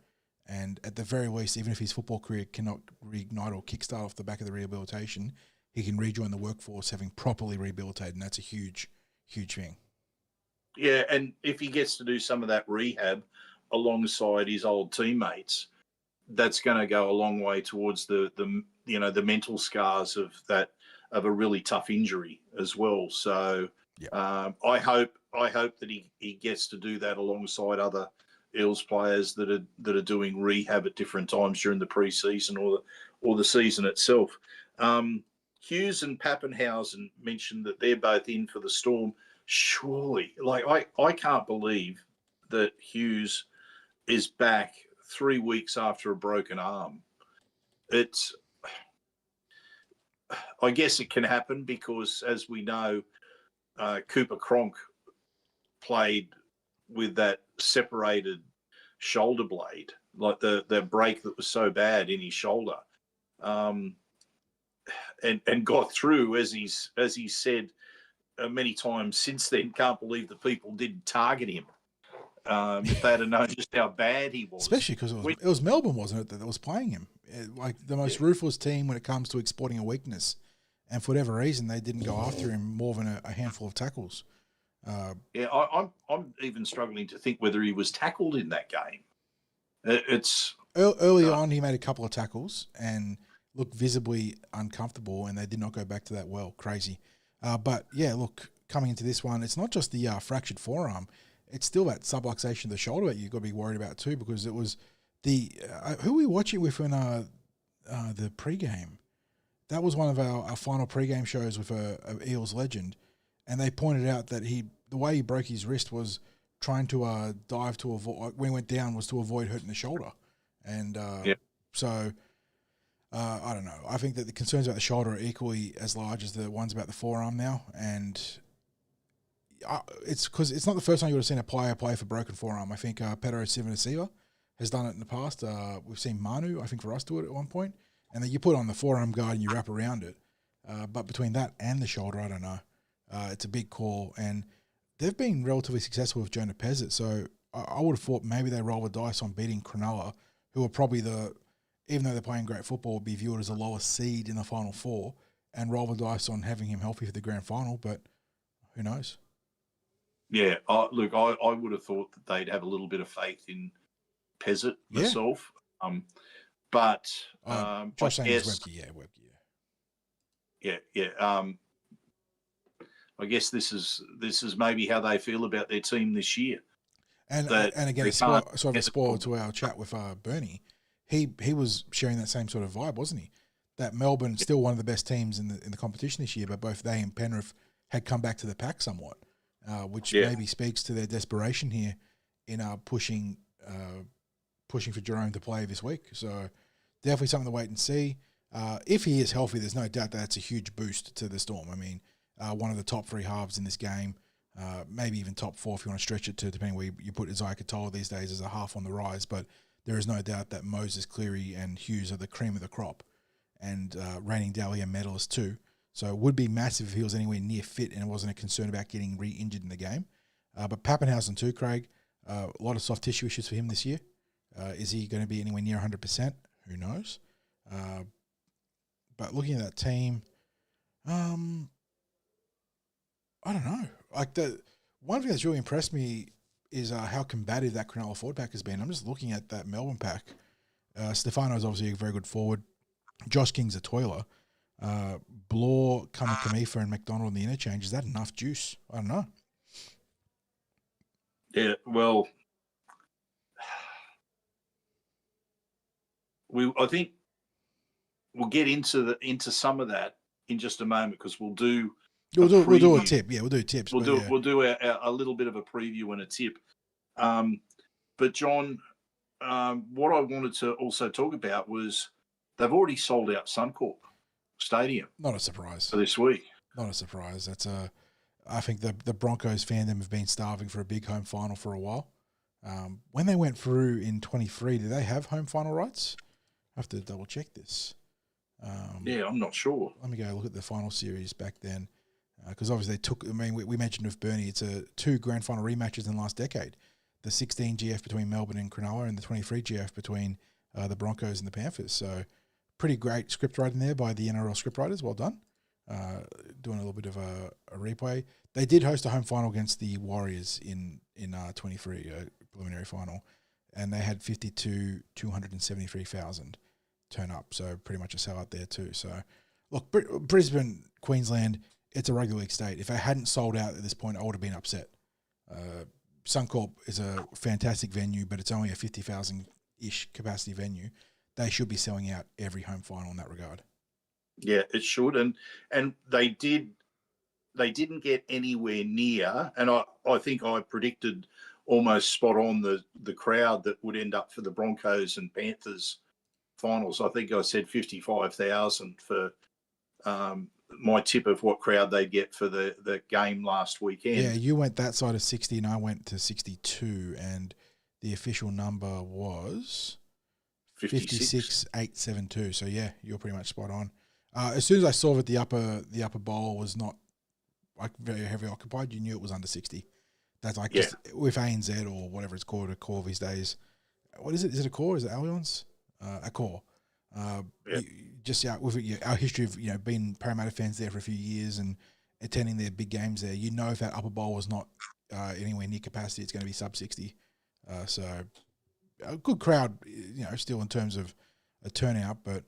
And at the very least, even if his football career cannot reignite or kickstart off the back of the rehabilitation, he can rejoin the workforce having properly rehabilitated, and that's a huge, huge thing. Yeah, and if he gets to do some of that rehab alongside his old teammates, that's going to go a long way towards the mental scars of a really tough injury as well. So I hope that he gets to do that alongside other Eels players that are doing rehab at different times during the pre-season or the season itself. Hughes and Pappenhausen mentioned that they're both in for the Storm. Surely, I can't believe that Hughes is back 3 weeks after a broken arm. I guess it can happen because, as we know, Cooper Cronk played with that separated shoulder blade, like the break that was so bad in his shoulder, and got through, as he's said many times since then. Can't believe that people didn't target him. If they'd have known just how bad he was. Especially because it was Melbourne, wasn't it, that was playing him? Like the most ruthless team when it comes to exploiting a weakness. And for whatever reason, they didn't go after him more than a handful of tackles. I'm even struggling to think whether he was tackled in that game. It's early on, he made a couple of tackles and looked visibly uncomfortable, and they did not go back to that well. Crazy. But yeah, look, coming into this one, it's not just the fractured forearm. It's still that subluxation of the shoulder that you've got to be worried about too, because it was the who were we watching with in the pregame? That was one of our final pregame shows with a Eels legend, and they pointed out that the way he broke his wrist was trying to dive to avoid, when he went down, was to avoid hurting the shoulder, and so I don't know. I think that the concerns about the shoulder are equally as large as the ones about the forearm now, and it's because it's not the first time you would have seen a player play for broken forearm. I think Pedro Sivanasiva has done it in the past. We've seen Manu, I think, for us do it at one point. And then you put on the forearm guard and you wrap around it. But between that and the shoulder, I don't know. It's a big call. And they've been relatively successful with Jonah Pezzett. So I would have thought maybe they roll the dice on beating Cronulla, who are probably even though they're playing great football, would be viewed as a lower seed in the Final Four, and roll the dice on having him healthy for the grand final. But who knows? Yeah, look, I would have thought that they'd have a little bit of faith in Pezzett myself. But Josh saying Webke. I guess this is maybe how they feel about their team this year. And again, sort of a spoil to our chat with Bernie. He was sharing that same sort of vibe, wasn't he? That Melbourne's still one of the best teams in the competition this year, but both they and Penrith had come back to the pack somewhat. Which maybe speaks to their desperation here in pushing for Jerome to play this week. So definitely something to wait and see. If he is healthy, there's no doubt that's a huge boost to the Storm. I mean, one of the top three halves in this game, maybe even top four if you want to stretch it to, depending where you put Isaiah Katoa these days as a half on the rise. But there is no doubt that Moses, Cleary and Hughes are the cream of the crop, and reigning Dally medalists too. So it would be massive if he was anywhere near fit and it wasn't a concern about getting re-injured in the game. But Pappenhausen too, Craig, a lot of soft tissue issues for him this year. Is he going to be anywhere near 100%? Who knows? But looking at that team, I don't know. Like one thing that's really impressed me is how combative that Cronulla forward pack has been. I'm just looking at that Melbourne pack. Stefano is obviously a very good forward. Josh King's a toiler. Blore, Kamikamifa, and McDonald in the interchange. Is that enough juice? I don't know. Yeah, well, I think we'll get into some of that in just a moment, because we'll do a tip. Yeah, we'll do tips. We'll do a little bit of a preview and a tip. But John, what I wanted to also talk about was they've already sold out Suncorp Stadium. Not a surprise for this week. Not a surprise. I think the Broncos fandom have been starving for a big home final for a while. When they went through in 23, did they have home final rights? I have to double check this. Yeah, I'm not sure. Let me go look at the final series back then, because obviously they took. I mean, we mentioned with Bernie, it's two grand final rematches in the last decade: the 16 GF between Melbourne and Cronulla, and the 23 GF between the Broncos and the Panthers. So, pretty great script writing there by the NRL script writers. Well done. Doing a little bit of a replay. They did host a home final against the Warriors in 23 preliminary final, and they had 273,000 turn up. So pretty much a sellout there too. So look, Brisbane, Queensland, it's a rugby league state. If they hadn't sold out at this point, I would have been upset. Suncorp is a fantastic venue, but it's only a 50,000-ish capacity venue. They should be selling out every home final in that regard. Yeah, it should, and they did. They didn't get anywhere near, and I think I predicted almost spot on the crowd that would end up for the Broncos and Panthers finals. I think I said 55,000 for my tip of what crowd they'd get for the game last weekend. Yeah, you went that side of 60 and I went to 62, and the official number was 56,872. So yeah, you're pretty much spot on. As soon as I saw that the upper bowl was not like very heavily occupied, you knew it was under 60. That's like just with ANZ or whatever it's called, a core these days. What is it? Is it a core? Is it Allianz? A core. With our history of being Parramatta fans there for a few years and attending their big games there, if that upper bowl was not anywhere near capacity, it's going to be sub 60. So a good crowd, still in terms of a turnout, but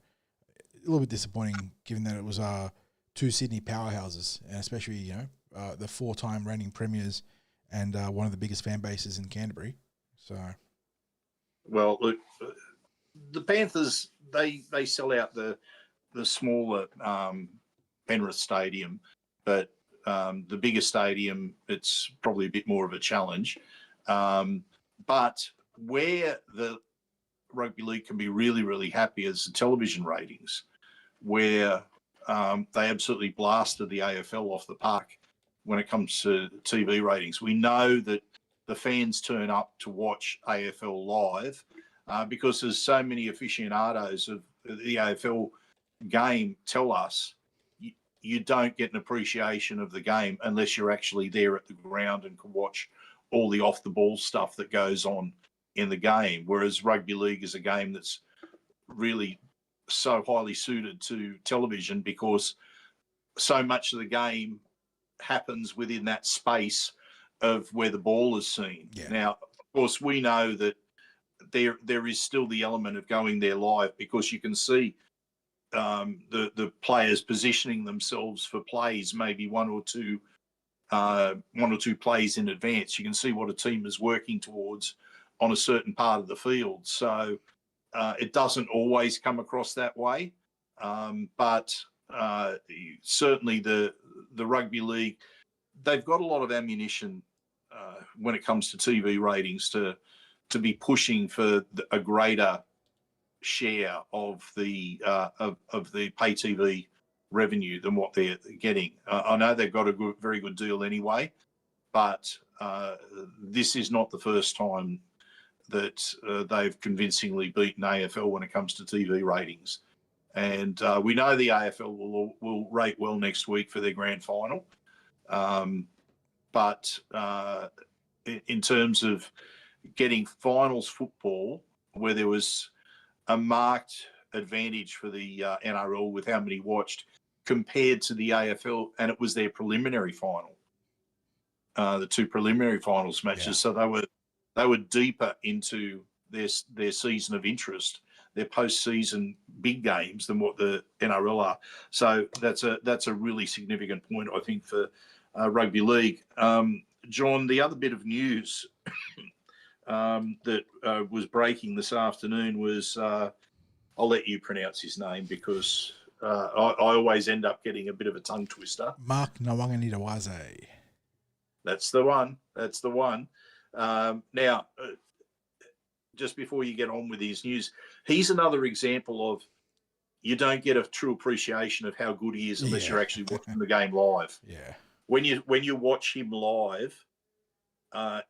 a little bit disappointing given that it was two Sydney powerhouses, and especially the 4-time reigning premiers and one of the biggest fan bases in Canterbury. So, well, look, the Panthers they sell out the smaller Penrith Stadium, but the bigger stadium, it's probably a bit more of a challenge. But where the rugby league can be really, really happy is the television ratings, where they absolutely blasted the AFL off the park when it comes to TV ratings. We know that the fans turn up to watch AFL live because there's so many aficionados of the AFL game tell us you don't get an appreciation of the game unless you're actually there at the ground and can watch all the off-the-ball stuff that goes on in the game, whereas rugby league is a game that's really so highly suited to television because so much of the game happens within that space of where the ball is seen. Yeah. Now, of course, we know that there is still the element of going there live because you can see the players positioning themselves for plays, maybe one or two plays in advance. You can see what a team is working towards on a certain part of the field. So it doesn't always come across that way, but certainly the rugby league, they've got a lot of ammunition when it comes to TV ratings to be pushing for a greater share of the pay TV revenue than what they're getting. I know they've got a very good deal anyway, but this is not the first time that they've convincingly beaten AFL when it comes to TV ratings. And we know the AFL will rate well next week for their grand final. But in terms of getting finals football, where there was a marked advantage for the NRL with how many watched compared to the AFL, and it was their preliminary final, the two preliminary finals matches. Yeah. So they were deeper into their season of interest, their postseason big games than what the NRL are. So that's a really significant point, I think, for rugby league. John, the other bit of news that was breaking this afternoon was, I'll let you pronounce his name because I always end up getting a bit of a tongue twister. Mark Nawaqanitawase. That's the one. That's the one. Now, just before you get on with his news, he's another example of you don't get a true appreciation of how good he is unless you're actually watching the game live. Yeah. When you watch him live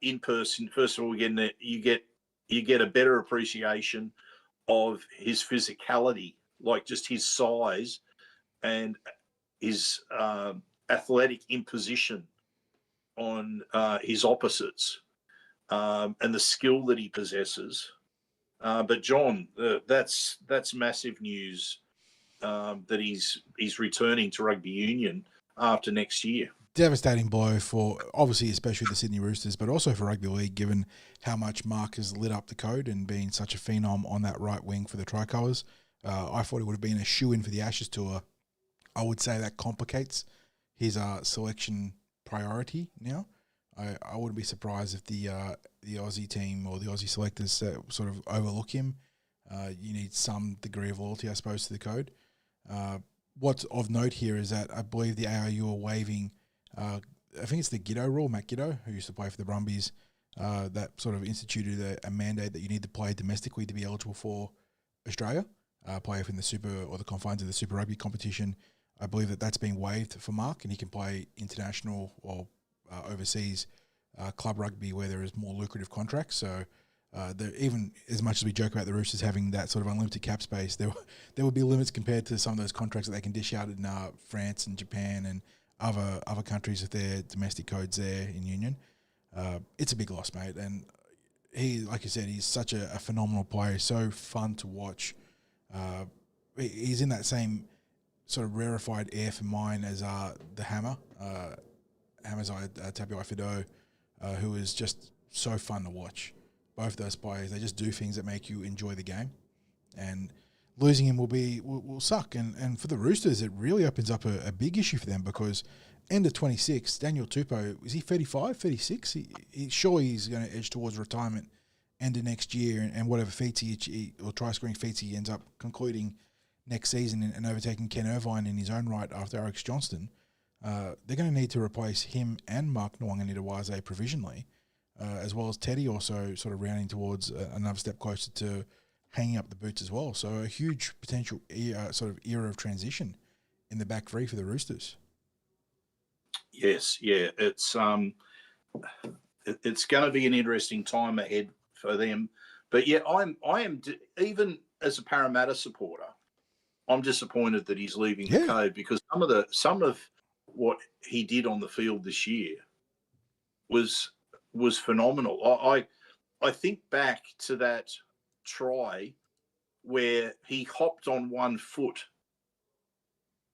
in person, first of all, again, you get a better appreciation of his physicality, like just his size and his athletic imposition on his opposites, and the skill that he possesses. But John, that's massive news that he's returning to rugby union after next year. Devastating blow for, obviously, especially the Sydney Roosters, but also for rugby league, given how much Mark has lit up the code and being such a phenom on that right wing for the Tricolours. I thought he would have been a shoe-in for the Ashes tour. I would say that complicates his selection priority now. I wouldn't be surprised if the Aussie team or the Aussie selectors sort of overlook him. You need some degree of loyalty, I suppose, to the code. What's of note here is that I believe the ARU are waiving, I think it's the Giddo rule, Matt Giddo, who used to play for the Brumbies, that sort of instituted a mandate that you need to play domestically to be eligible for Australia, play within the Super or the confines of the Super Rugby competition. I believe that's been waived for Mark, and he can play international or overseas club rugby where there is more lucrative contracts. So even as much as we joke about the Roosters having that sort of unlimited cap space, there would be limits compared to some of those contracts that they can dish out in France and Japan and other countries with their domestic codes there in Union. It's a big loss, mate. And he, like you said, he's such a phenomenal player, so fun to watch. He's in that same sort of rarefied air for mine as the Hammer, Hammer's Tapiai Fido, who is just so fun to watch. Both those players, they just do things that make you enjoy the game, and losing him will suck. And for the Roosters, it really opens up a big issue for them, because end of 26, Daniel Tupou, is he 35, 36? Surely he's going to edge towards retirement end of next year, and whatever feats or try-scoring feats he ends up concluding next season and overtaking Ken Irvine in his own right after Alex Johnston. They're going to need to replace him and Mark Nawaqanitawase provisionally, as well as Teddy also sort of rounding towards another step closer to hanging up the boots as well. So a huge potential sort of era of transition in the back three for the Roosters. Yes, yeah, it's going to be an interesting time ahead for them. But yeah, I am even as a Parramatta supporter, I'm disappointed that he's leaving the code, because some of what he did on the field this year was phenomenal. I think back to that try where he hopped on one foot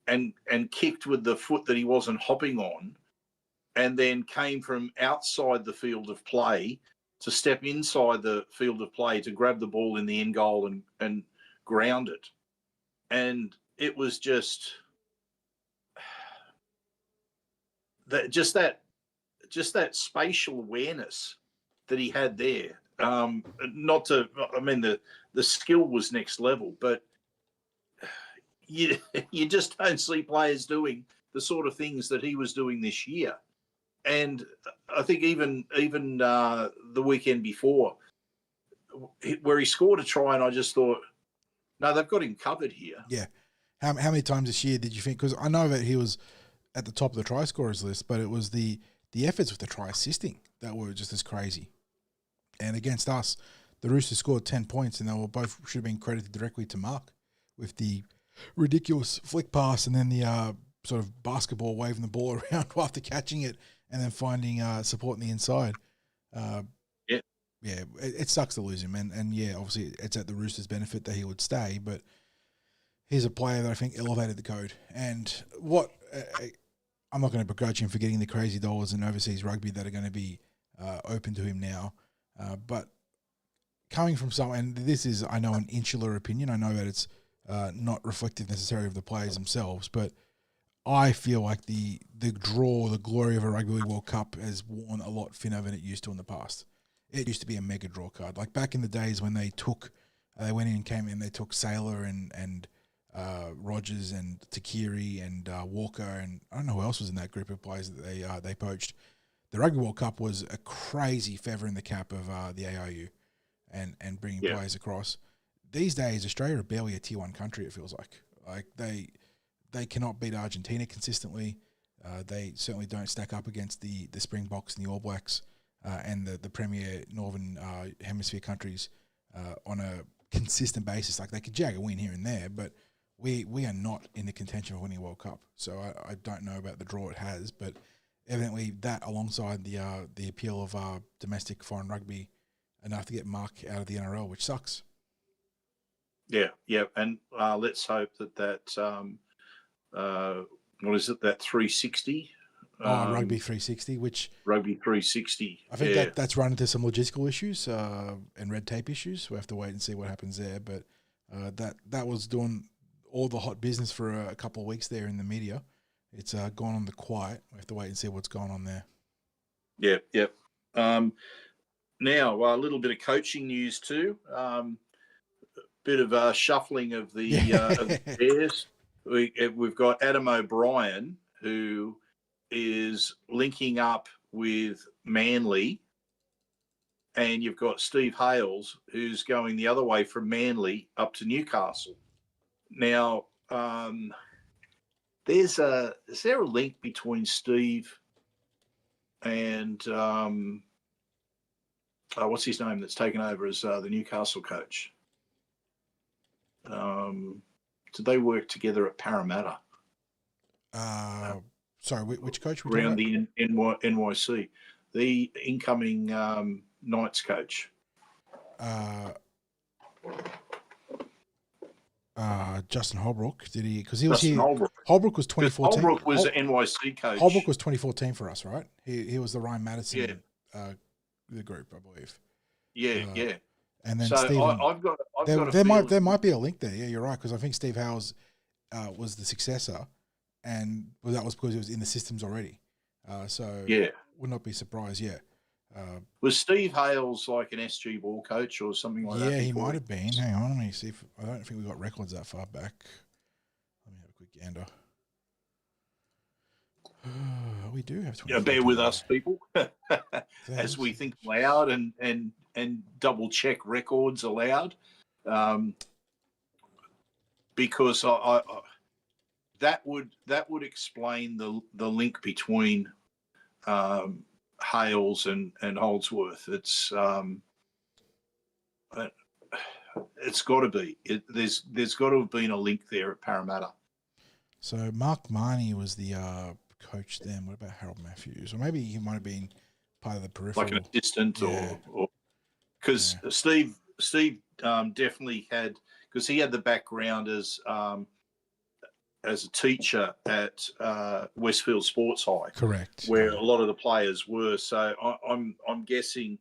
and kicked with the foot that he wasn't hopping on, and then came from outside the field of play to step inside the field of play to grab the ball in the end goal and ground it. And it was just that spatial awareness that he had there. The skill was next level, but you just don't see players doing the sort of things that he was doing this year. And I think even the weekend before, where he scored a try, and I just thought, no, they've got him covered here. Yeah. How many times this year did you think? Because I know that he was at the top of the try scorers list, but it was the efforts with the try assisting that were just as crazy. And against us, the Roosters scored 10 points, and they were both should have been credited directly to Mark with the ridiculous flick pass and then the sort of basketball waving the ball around after catching it and then finding support in the inside. Yeah, it sucks to lose him. And yeah, obviously it's at the Roosters' benefit that he would stay, but he's a player that I think elevated the code. And what I'm not going to begrudge him for getting the crazy dollars in overseas rugby that are going to be open to him now. But coming from someone, and this is, I know, an insular opinion. I know that it's not reflective necessarily of the players themselves, but I feel like the glory of a Rugby League World Cup has worn a lot thinner than it used to in the past. It used to be a mega draw card. Like back in the days when they went in and came in, they took Saylor and Rogers and Takiri and Walker, and I don't know who else was in that group of players that they poached. The Rugby World Cup was a crazy feather in the cap of the ARU and bringing players across. These days, Australia are barely a Tier 1 country, it feels like. Like they cannot beat Argentina consistently. They certainly don't stack up against the Springboks and the All Blacks and the premier Northern Hemisphere countries on a consistent basis. Like they could jag a win here and there, but we are not in the contention of winning a World Cup. So I don't know about the draw it has, but evidently that alongside the appeal of domestic foreign rugby enough to get Mark out of the NRL, which sucks. Yeah, and let's hope that what is it, that 360? Rugby 360, which... Rugby 360, I think that's run into some logistical issues and red tape issues. We'll have to wait and see what happens there, but that was doing all the hot business for a couple of weeks there in the media. It's gone on the quiet. We have to wait and see what's going on there. Yep. Now, a little bit of coaching news too. Bit of shuffling of the pairs. We've got Adam O'Brien, who is linking up with Manly, and you've got Steve Hales, who's going the other way from Manly up to Newcastle. Now, is there a link between Steve and what's his name that's taken over as the Newcastle coach? Did they work together at Parramatta? Sorry, which coach? Around the NYC, the incoming Knights coach. Justin Holbrook, did he? Because he was Justin here. Holbrook was 2014. Holbrook was the NYC coach. Holbrook was 2014 for us, right? He was the Ryan Madison, the group, I believe. Yeah. And then so Stephen, there might be a link there. Yeah, you're right, because I think Steve Howes was the successor, and that was because he was in the systems already. Would not be surprised. Yeah. Was Steve Hales like an SG ball coach or something like that? Yeah, he might have been. Hang on, let me see if I don't think we got records that far back. Let me have a quick gander. We do have 20. Bear with us, people, as we think aloud and double check records aloud, because I that would explain the link between Hales and Holdsworth. It's got to be. There's got to have been a link there at Parramatta. So Mark Marnie was the coach then. What about Harold Matthews? Or maybe he might have been part of the peripheral, like an assistant, or because Steve definitely had, because he had the background as a teacher at Westfield Sports High, correct, where a lot of the players were. So I'm guessing,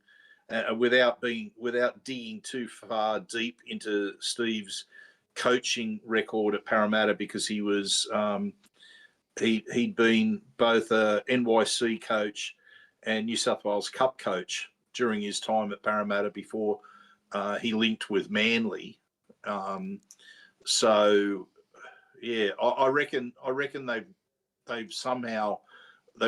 without digging too far deep into Steve's coaching record at Parramatta, because he was he'd been both a NYC coach and New South Wales Cup coach during his time at Parramatta before he linked with Manly. Yeah, I reckon they've somehow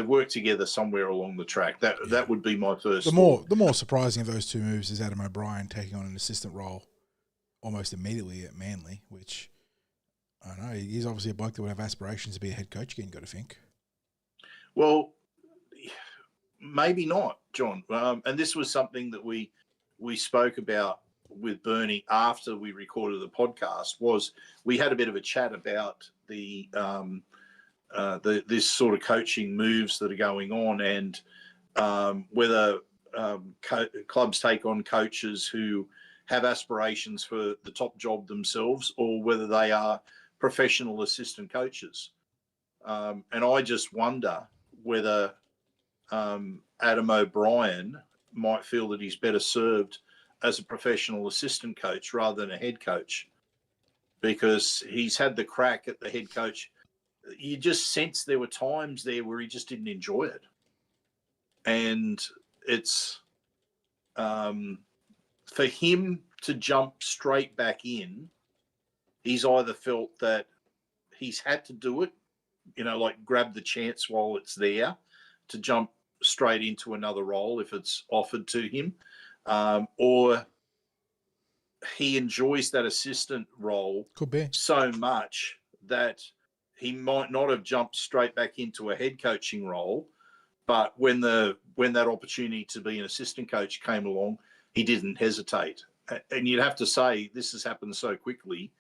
worked together somewhere along the track. That would be my first. The more surprising of those two moves is Adam O'Brien taking on an assistant role almost immediately at Manly, which I don't know. He's obviously a bloke that would have aspirations to be a head coach again. Got to think. Well, maybe not, John. And this was something that we spoke about with Bernie after we recorded the podcast. Was we had a bit of a chat about the this sort of coaching moves that are going on, and whether clubs take on coaches who have aspirations for the top job themselves, or whether they are professional assistant coaches. And I just wonder whether Adam O'Brien might feel that he's better served as a professional assistant coach rather than a head coach, because he's had the crack at the head coach. You just sense there were times there where he just didn't enjoy it. And it's for him to jump straight back in, he's either felt that he's had to do it, like grab the chance while it's there to jump straight into another role if it's offered to him, or he enjoys that assistant role so much that he might not have jumped straight back into a head coaching role, but when that opportunity to be an assistant coach came along, he didn't hesitate. And you'd have to say this has happened so quickly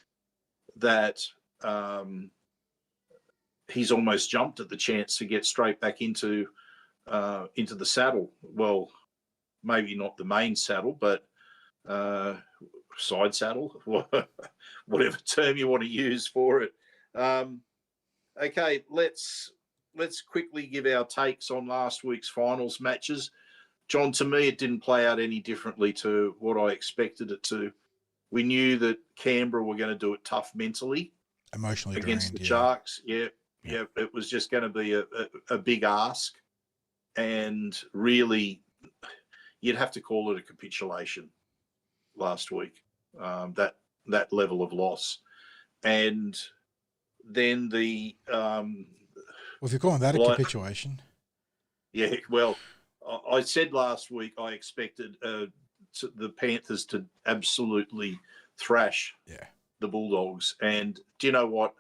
that he's almost jumped at the chance to get straight back into the saddle. Well, maybe not the main saddle, but side saddle, whatever term you want to use for it. Okay, let's quickly give our takes on last week's finals matches. John, to me, it didn't play out any differently to what I expected it to. We knew that Canberra were going to do it tough mentally, emotionally against drained, the Sharks. Yeah, it was just going to be a big ask, and really, you'd have to call it a capitulation last week. That level of loss, and then the well, if you're calling that a capitulation, yeah. Well, I said last week I expected the Panthers to absolutely thrash the Bulldogs, and do you know what?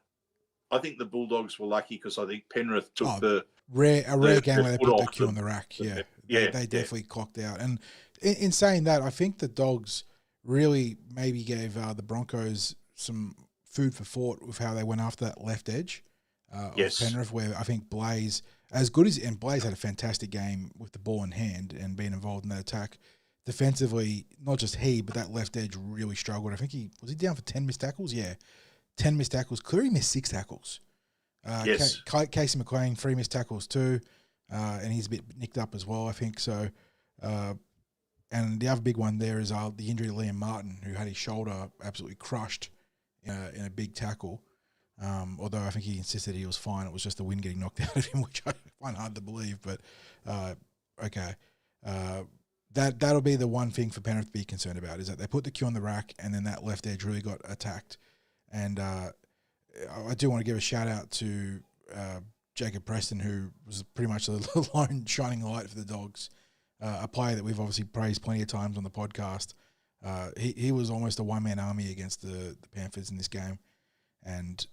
I think the Bulldogs were lucky because I think Penrith took a rare game where they put the cue on them. the rack. Yeah, They definitely clocked out. And in saying that, I think the Dogs really maybe gave the Broncos some food for thought with how they went after that left edge of Penrith, where I think Blaze, Blaze had a fantastic game with the ball in hand and being involved in that attack. Defensively, not just he, but that left edge really struggled. I think he down for 10 missed tackles? Yeah, 10 missed tackles. Cleary missed 6 tackles. Casey McLean, 3 missed tackles too, and he's a bit nicked up as well, I think. So, and the other big one there is the injury to Liam Martin, who had his shoulder absolutely crushed in a big tackle. Although I think he insisted he was fine. It was just the wind getting knocked out of him, which I find hard to believe. But okay. That'll be the one thing for Penrith to be concerned about, is that they put the cue on the rack and then that left edge really got attacked. And I do want to give a shout out to Jacob Preston, who was pretty much the lone shining light for the Dogs, a player that we've obviously praised plenty of times on the podcast. He was almost a one-man army against the Panthers in this game. And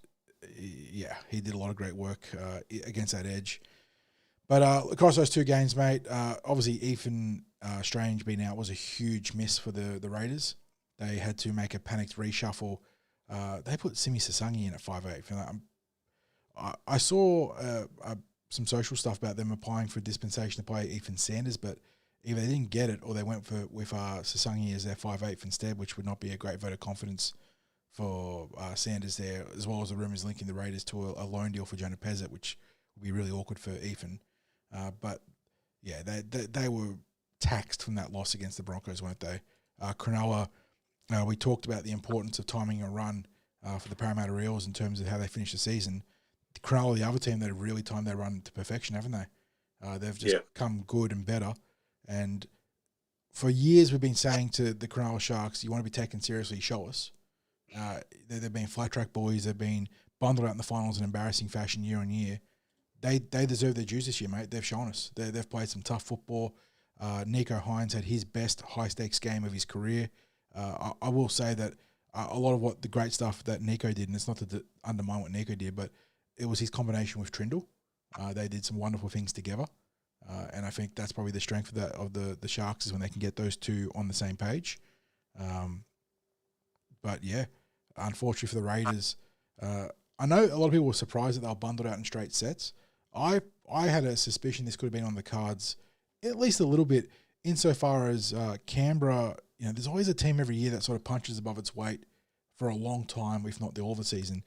he did a lot of great work against that edge. But across those two games, mate, obviously Ethan Strange being out was a huge miss for the Raiders. They had to make a panicked reshuffle. They put Simi Sasangi in at 5'8". I saw some social stuff about them applying for dispensation to play Ethan Sanders, but either they didn't get it or they went with Sasangi as their 5'8" instead, which would not be a great vote of confidence for Sanders there, as well as the rumours linking the Raiders to a loan deal for Jonah Pezzett, which would be really awkward for Ethan. But yeah, they were taxed from that loss against the Broncos, weren't they? Cronulla, we talked about the importance of timing a run for the Parramatta Eels in terms of how they finished the season. Cronulla, the other team that have really timed their run to perfection, haven't they? They've just come good and better. And for years we've been saying to the Cronulla Sharks, you want to be taken seriously, show us. They've been flat track bullies. They've been bundled out in the finals in embarrassing fashion year on year. They deserve their dues this year, mate. They've shown us. They've played some tough football. Nico Hines had his best high-stakes game of his career. I will say that a lot of what the great stuff that Nico did, and it's not to undermine what Nico did, but it was his combination with Trindle. They did some wonderful things together. And I think that's probably the strength of the Sharks, is when they can get those two on the same page. But yeah, unfortunately for the Raiders, I know a lot of people were surprised that they were bundled out in straight sets. I had a suspicion this could have been on the cards at least a little bit, insofar as Canberra, there's always a team every year that sort of punches above its weight for a long time, if not all the season.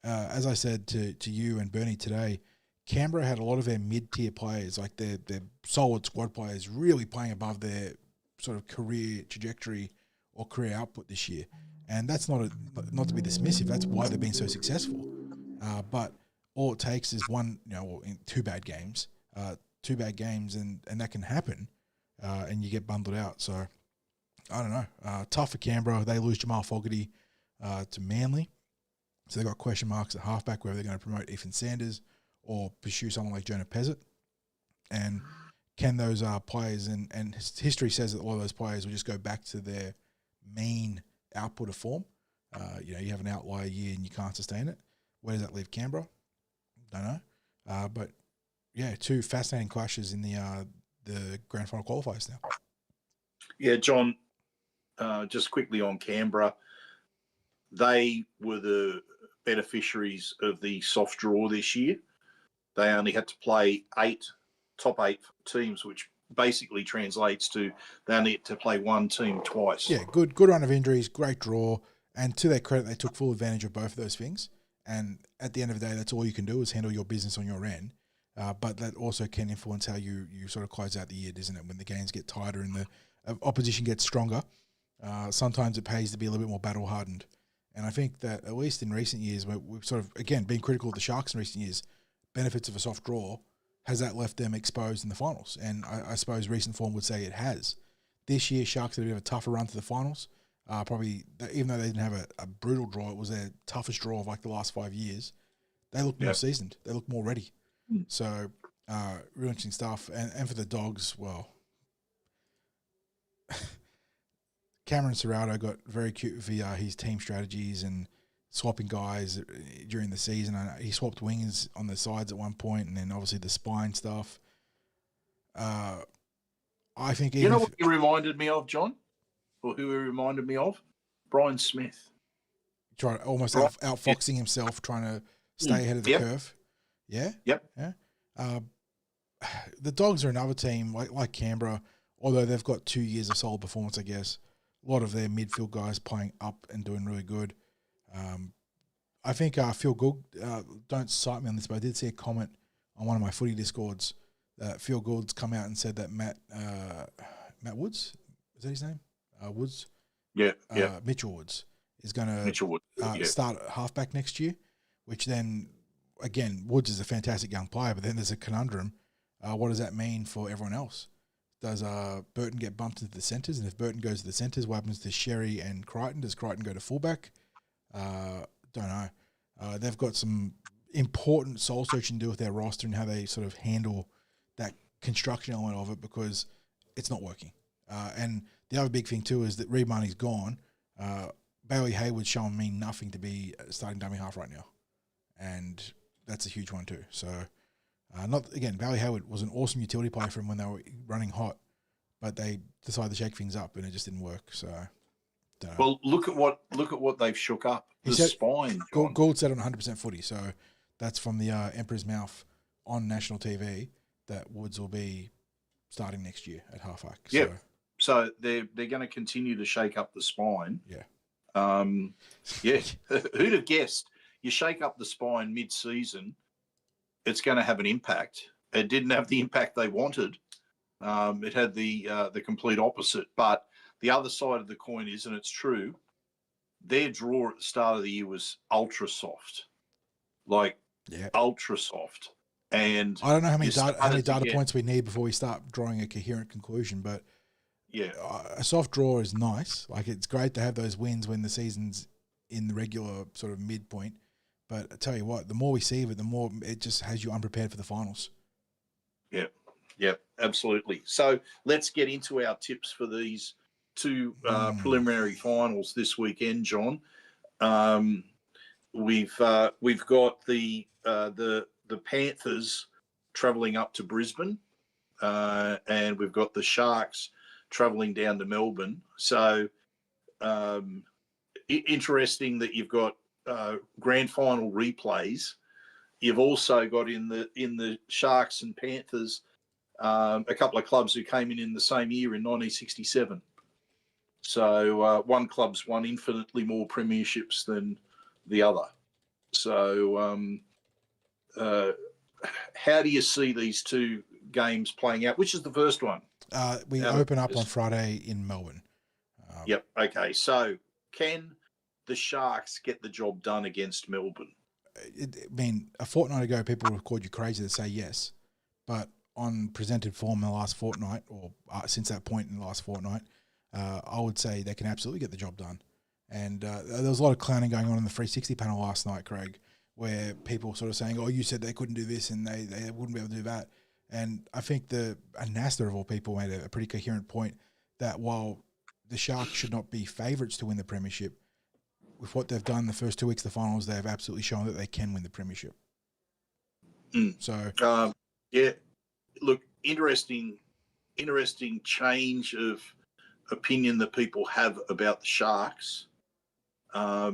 As I said to you and Bernie today, Canberra had a lot of their mid-tier players, like their solid squad players, really playing above their sort of career trajectory or career output this year. And that's not to be dismissive. That's why they've been so successful. But all it takes is two bad games, and that can happen, and you get bundled out. So I don't know. Tough for Canberra. They lose Jamal Fogarty to Manly, so they've got question marks at halfback whether they're going to promote Ethan Sanders or pursue someone like Jonah Pezzett. And can those players, and history says that a lot of those players will just go back to their mean output of form. You have an outlier year and you can't sustain it. Where does that leave Canberra? Don't know. But yeah, two fascinating clashes in the grand final qualifiers now. Yeah, John, just quickly on Canberra, they were the beneficiaries of the soft draw this year. They only had to play top eight teams, which basically translates to they only had to play one team twice. Yeah, good run of injuries, great draw, and to their credit, they took full advantage of both of those things. And at the end of the day, that's all you can do, is handle your business on your end. But that also can influence how you sort of close out the year, doesn't it? When the games get tighter and the opposition gets stronger, sometimes it pays to be a little bit more battle-hardened. And I think that at least in recent years, where we've sort of, again, been critical of the Sharks in recent years, benefits of a soft draw, has that left them exposed in the finals? And I suppose recent form would say it has. This year, Sharks had a bit of a tougher run to the finals. Probably, even though they didn't have a brutal draw, it was their toughest draw of like the last 5 years. They look more seasoned. They look more ready. So, real interesting stuff. And for the Dogs, well, Cameron Serrato got very cute with his team strategies and swapping guys during the season. He swapped wingers on the sides at one point, and then obviously the spine stuff. I think you know what he reminded me of, John, or who he reminded me of? Brian Smith. Almost outfoxing himself, trying to stay ahead of the curve. Yeah. Yep. Yeah. The Dogs are another team like Canberra, although they've got 2 years of solid performance, I guess. A lot of their midfield guys playing up and doing really good. I think Phil Gould, don't cite me on this, but I did see a comment on one of my footy discords that Phil Gould's come out and said that Matt Woods, is that his name? Woods? Yeah. Mitchell Woods is going to start at halfback next year, which then, again, Woods is a fantastic young player, but then there's a conundrum. What does that mean for everyone else? Does Burton get bumped into the centres? And if Burton goes to the centres, what happens to Sherry and Crichton? Does Crichton go to fullback? Don't know. They've got some important soul searching to do with their roster and how they sort of handle that construction element of it, because it's not working. And the other big thing too is that Reid Marnie's gone. Bailey Hayward's showing me nothing to be starting dummy half right now, and that's a huge one too. So, Bailey Hayward was an awesome utility player for him when they were running hot, but they decided to shake things up and it just didn't work. So, don't know. Well, look at what they've shook up. Spine. Gould said on 100% footy, so that's from the Emperor's mouth on national TV that Woods will be starting next year at halfback. Yeah. So they're going to continue to shake up the spine. Yeah. Who'd have guessed? You shake up the spine mid-season, it's going to have an impact. It didn't have the impact they wanted. It had the complete opposite. But the other side of the coin is, and it's true, their draw at the start of the year was ultra soft, ultra soft. And I don't know how many data points we need before we start drawing a coherent conclusion, but a soft draw is nice. Like, it's great to have those wins when the season's in the regular sort of midpoint. But I tell you what, the more we see of it, the more it just has you unprepared for the finals. Yep, absolutely. So let's get into our tips for these two preliminary finals this weekend, John. We've got the Panthers travelling up to Brisbane, and we've got the Sharks travelling down to Melbourne. So interesting that you've got grand final replays. You've also got in the Sharks and Panthers a couple of clubs who came in the same year in 1967. So one club's won infinitely more premierships than the other. So how do you see these two games playing out? Which is the first one? We open up on Friday in Melbourne. Yep. Okay. So can the Sharks get the job done against Melbourne? A fortnight ago, people would have called you crazy to say yes. But on presented form in the last fortnight, or since that point in the last fortnight, I would say they can absolutely get the job done. And there was a lot of clowning going on in the 360 panel last night, Craig, where people sort of saying, oh, you said they couldn't do this and they wouldn't be able to do that. And I think Nasta of all people made a pretty coherent point that while the Sharks should not be favourites to win the premiership, with what they've done the first 2 weeks of the finals, they have absolutely shown that they can win the premiership. So, look, interesting change of opinion that people have about the Sharks. I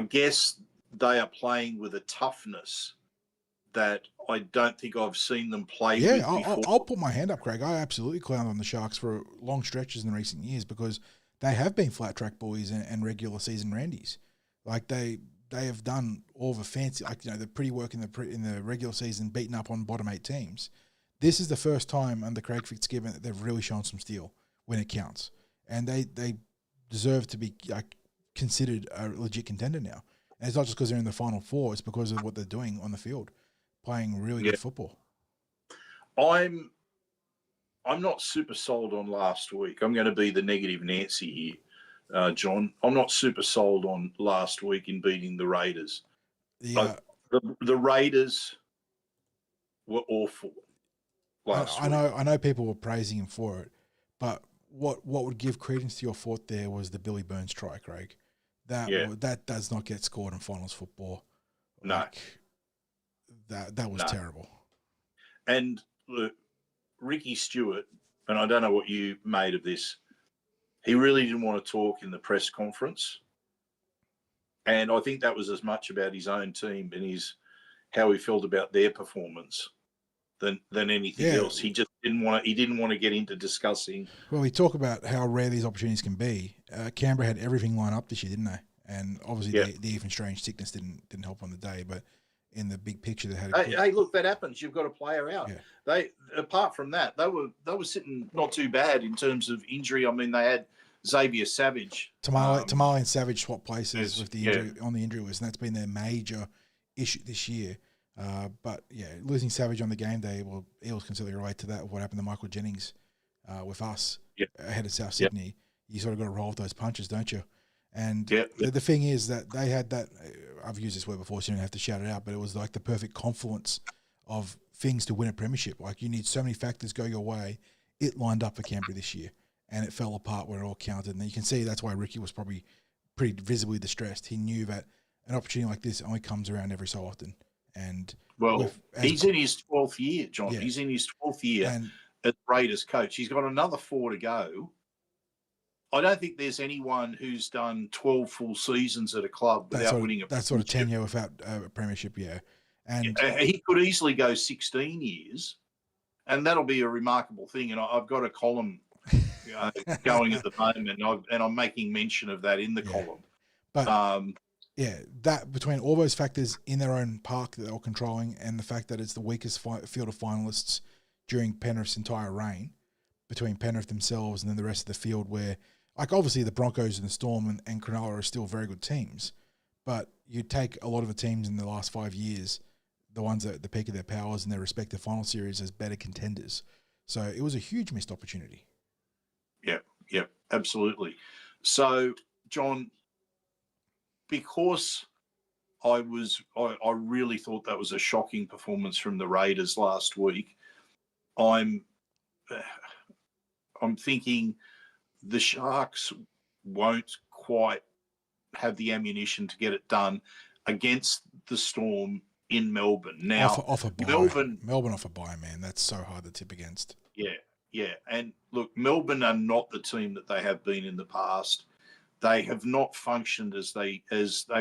guess they are playing with a toughness that I don't think I've seen them play with before. I'll put my hand up, Craig. I absolutely clowned on the Sharks for long stretches in recent years because they have been flat track boys and regular season randies. Like they have done all the fancy, the pretty work in the regular season, beating up on bottom 8 teams. This is the first time under Craig Fitzgibbon that they've really shown some steel when it counts, and they deserve to be considered a legit contender now. And it's not just because they're in the Final Four; it's because of what they're doing on the field, playing really good football. I'm not super sold on last week. I'm going to be the negative Nancy here, John. I'm not super sold on last week in beating the Raiders. The Raiders were awful last week. I know people were praising him for it, but what would give credence to your thought there was the Billy Burns try, Craig. That does not get scored in finals football. No. That was terrible. And look, Ricky Stewart, and I don't know what you made of this, he really didn't want to talk in the press conference. And I think that was as much about his own team and how he felt about their performance than anything else. He just didn't want to get into discussing. Well, we talk about how rare these opportunities can be. Canberra had everything lined up this year, didn't they? And obviously the even strange sickness didn't help on the day, but in the big picture, they had. Hey, look, that happens. You've got a player out. Yeah. They, apart from that, they were sitting not too bad in terms of injury. I mean, they had Xavier Savage, Tamale and Savage swap places with the injury on the injury list, and that's been their major issue this year. But yeah, losing Savage on the game day, well, Eels can certainly relate to that. What happened to Michael Jennings with us ahead of South Sydney? You sort of got to roll with those punches, don't you? And the thing is that they had that. I've used this word before, so you don't have to shout it out. But it was like the perfect confluence of things to win a premiership. Like you need so many factors go your way. It lined up for Canberra this year, and it fell apart when it all counted. And you can see that's why Ricky was probably pretty visibly distressed. He knew that an opportunity like this only comes around every so often. And he's in his 12th year, John. Yeah. He's in his 12th year as Raiders coach. He's got another 4 to go. I don't think there's anyone who's done 12 full seasons at a club without winning a premiership. That sort of tenure without a premiership, And he could easily go 16 years, and that'll be a remarkable thing. And I've got a column going at the moment, and I'm making mention of that in the column. But that between all those factors in their own park that they were controlling, and the fact that it's the weakest field of finalists during Penrith's entire reign, between Penrith themselves and then the rest of the field, where like obviously the Broncos and the Storm and Cronulla are still very good teams, but you take a lot of the teams in the last 5 years, the ones at the peak of their powers in their respective final series as better contenders. So it was a huge missed opportunity. Yep, absolutely. So, John, because I really thought that was a shocking performance from the Raiders last week, I'm thinking the Sharks won't quite have the ammunition to get it done against the Storm in Melbourne. Now, off a bye. Melbourne off a bye, man. That's so hard to tip against. Yeah. And look, Melbourne are not the team that they have been in the past. They have not functioned as they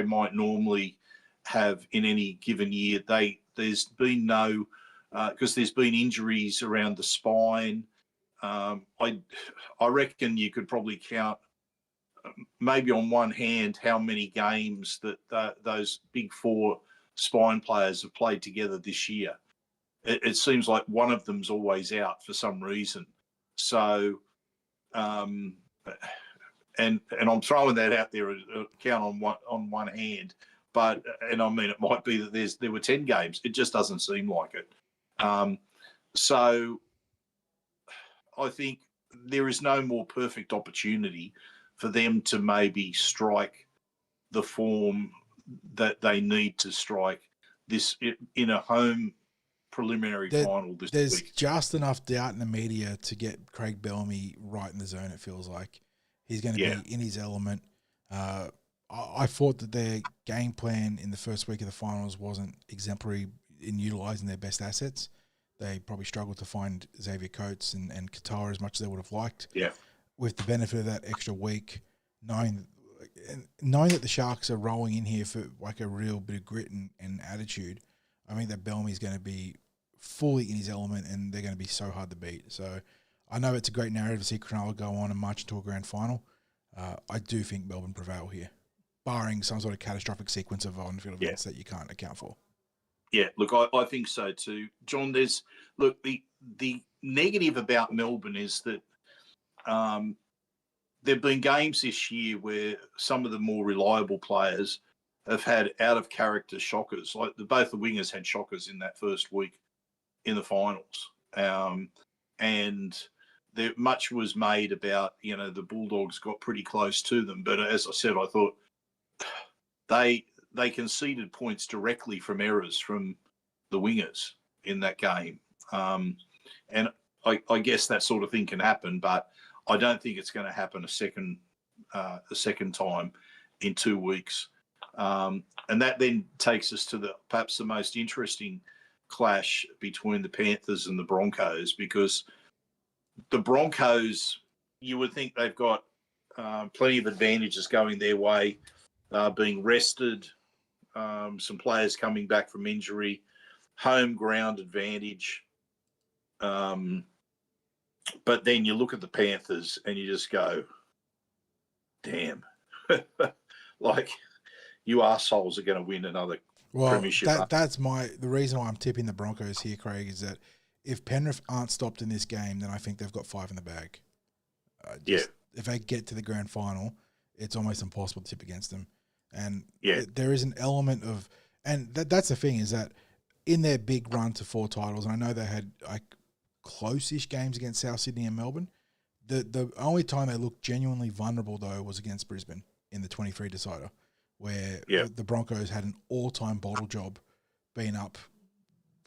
might normally have in any given year. There's been no because there's been injuries around the spine. I reckon you could probably count maybe on one hand how many games that those big 4 spine players have played together this year. It seems like one of them's always out for some reason. So, and I'm throwing that out there, count on one hand. But and I mean, it might be that there were 10 games. It just doesn't seem like it. So I think there is no more perfect opportunity for them to maybe strike the form that they need to strike this in a home preliminary final this week. There's just enough doubt in the media to get Craig Bellamy right in the zone, it feels like. He's going to be in his element. I thought that their game plan in the first week of the finals wasn't exemplary in utilising their best assets. They probably struggled to find Xavier Coates and Qatar as much as they would have liked. Yeah. With the benefit of that extra week, knowing that the Sharks are rolling in here for like a real bit of grit and attitude, I think that Bellamy's going to be fully in his element and they're going to be so hard to beat. So I know it's a great narrative to see Cronulla go on and march into a grand final. I do think Melbourne prevail here, barring some sort of catastrophic sequence of on-field events that you can't account for. Yeah, look, I think so too. John, the negative about Melbourne is that there have been games this year where some of the more reliable players have had out-of-character shockers. Like both the wingers had shockers in that first week in the finals. And much was made about, the Bulldogs got pretty close to them. But as I said, I thought they conceded points directly from errors from the wingers in that game. And I guess that sort of thing can happen, but I don't think it's going to happen a second time. in 2 weeks. And that then takes us to perhaps the most interesting clash between the Panthers and the Broncos, because the Broncos, you would think they've got plenty of advantages going their way, being rested, some players coming back from injury, home ground advantage. But then you look at the Panthers and you just go, damn, like you assholes are going to win another premiership. That's the reason why I'm tipping the Broncos here, Craig, is that if Penrith aren't stopped in this game, then I think they've got 5 in the bag. If they get to the grand final, it's almost impossible to tip against them. And there is an element of, and that's the thing, is that in their big run to 4 titles, and I know they had like close-ish games against South Sydney and Melbourne, the only time they looked genuinely vulnerable, though, was against Brisbane in the 23 decider, where the Broncos had an all-time bottle job, being up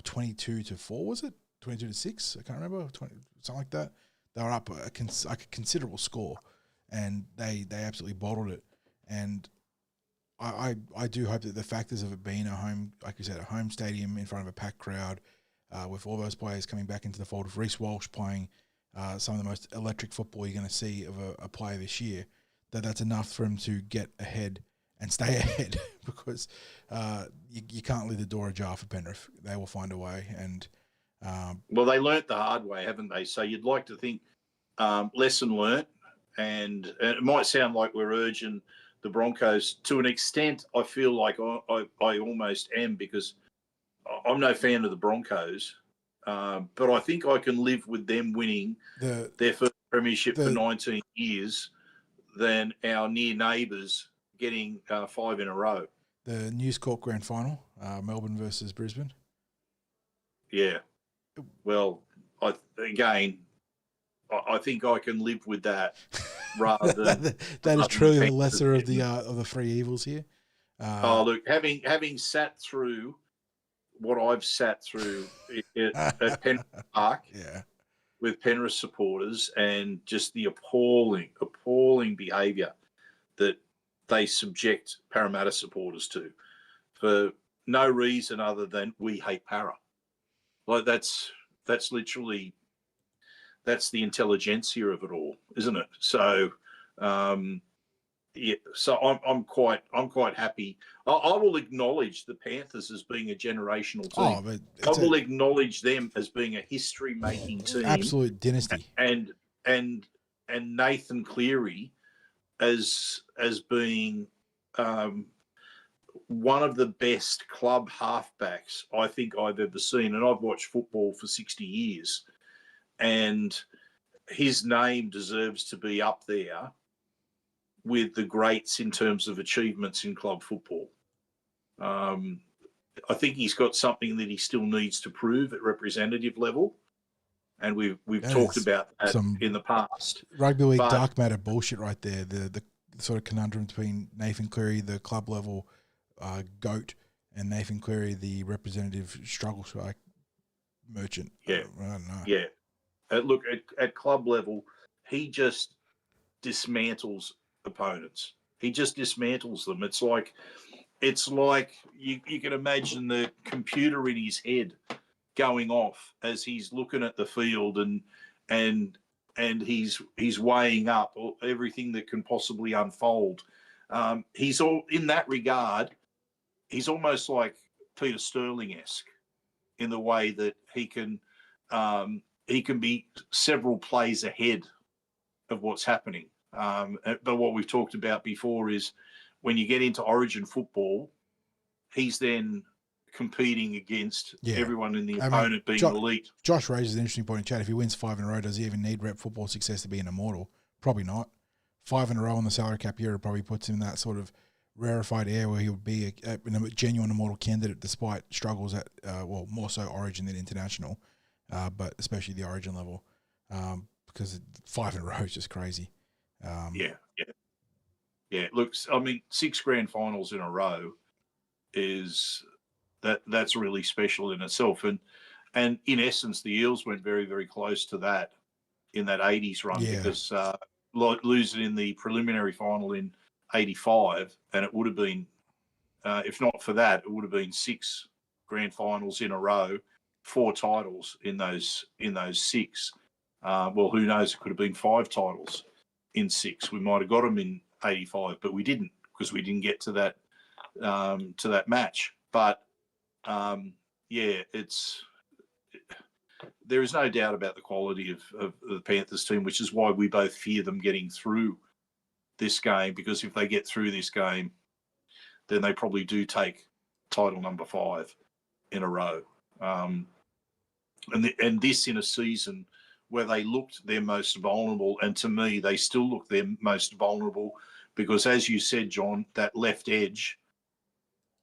22-4, was it? 22-6? I can't remember. Something like that. They were up a considerable score, and they absolutely bottled it. And I do hope that the factors of it being a home, like you said, a home stadium in front of a packed crowd, with all those players coming back into the fold, of Reece Walsh playing some of the most electric football you're going to see of a player this year, that's enough for him to get ahead and stay ahead, because you can't leave the door ajar for Penrith. They will find a way. And well, they learnt the hard way, haven't they? So you'd like to think lesson learnt, and it might sound like we're urging the Broncos to an extent. I feel like I almost am, because I'm no fan of the Broncos, but I think I can live with them winning their first premiership for 19 years than our near neighbours getting 5 in a row. The News Corp Grand Final, Melbourne versus Brisbane. Yeah. Well, I think I can live with that rather than that is truly the lesser of the 3 evils here. Look, having sat through what I've sat through at Penrith Park, with Penrith supporters, and just the appalling behaviour that they subject Parramatta supporters to, for no reason other than we hate Para. Like that's literally, that's the intelligentsia of it all, isn't it? So, so I'm quite happy. I will acknowledge the Panthers as being a generational team. I will acknowledge them as being a history-making team, absolute dynasty, and Nathan Cleary as being one of the best club halfbacks I think I've ever seen. And I've watched football for 60 years, and his name deserves to be up there with the greats in terms of achievements in club football. I think he's got something that he still needs to prove at representative level, and we've talked about that in the past. Rugby league dark matter bullshit right there. The sort of conundrum between Nathan Cleary, the club level GOAT, and Nathan Cleary, the representative struggle strike merchant. Yeah, I don't know. Yeah. Look, at club level, he just dismantles opponents. He just dismantles them. It's like you can imagine the computer in his head going off as he's looking at the field, and he's weighing up everything that can possibly unfold. He's all in that regard. He's almost like Peter Sterling-esque in the way that he can be several plays ahead of what's happening. But what we've talked about before is when you get into Origin football, he's then competing against everyone in the opponent being elite. Josh raises an interesting point in chat. If he wins 5 in a row, does he even need rep football success to be an immortal? Probably not. 5 in a row on the salary cap year probably puts him in that sort of rarefied air where he would be a genuine immortal candidate despite struggles at, more so Origin than international, but especially the Origin level, because 5 in a row is just crazy. Yeah. Look, I mean, 6 grand finals in a row that's really special in itself. And in essence, the Eels went very, very close to that in that 80s run, because losing in the preliminary final in 85, and it would have been, if not for that, it would have been 6 grand finals in a row, 4 titles in those 6. Well, who knows? It could have been 5 titles in 6. We might have got them in 85, but we didn't because we didn't get to that match. But there is no doubt about the quality of the Panthers team, which is why we both fear them getting through this game, because if they get through this game, then they probably do take title number 5 in a row. And this in a season where they looked their most vulnerable, and to me, they still look their most vulnerable because, as you said, John, that left edge,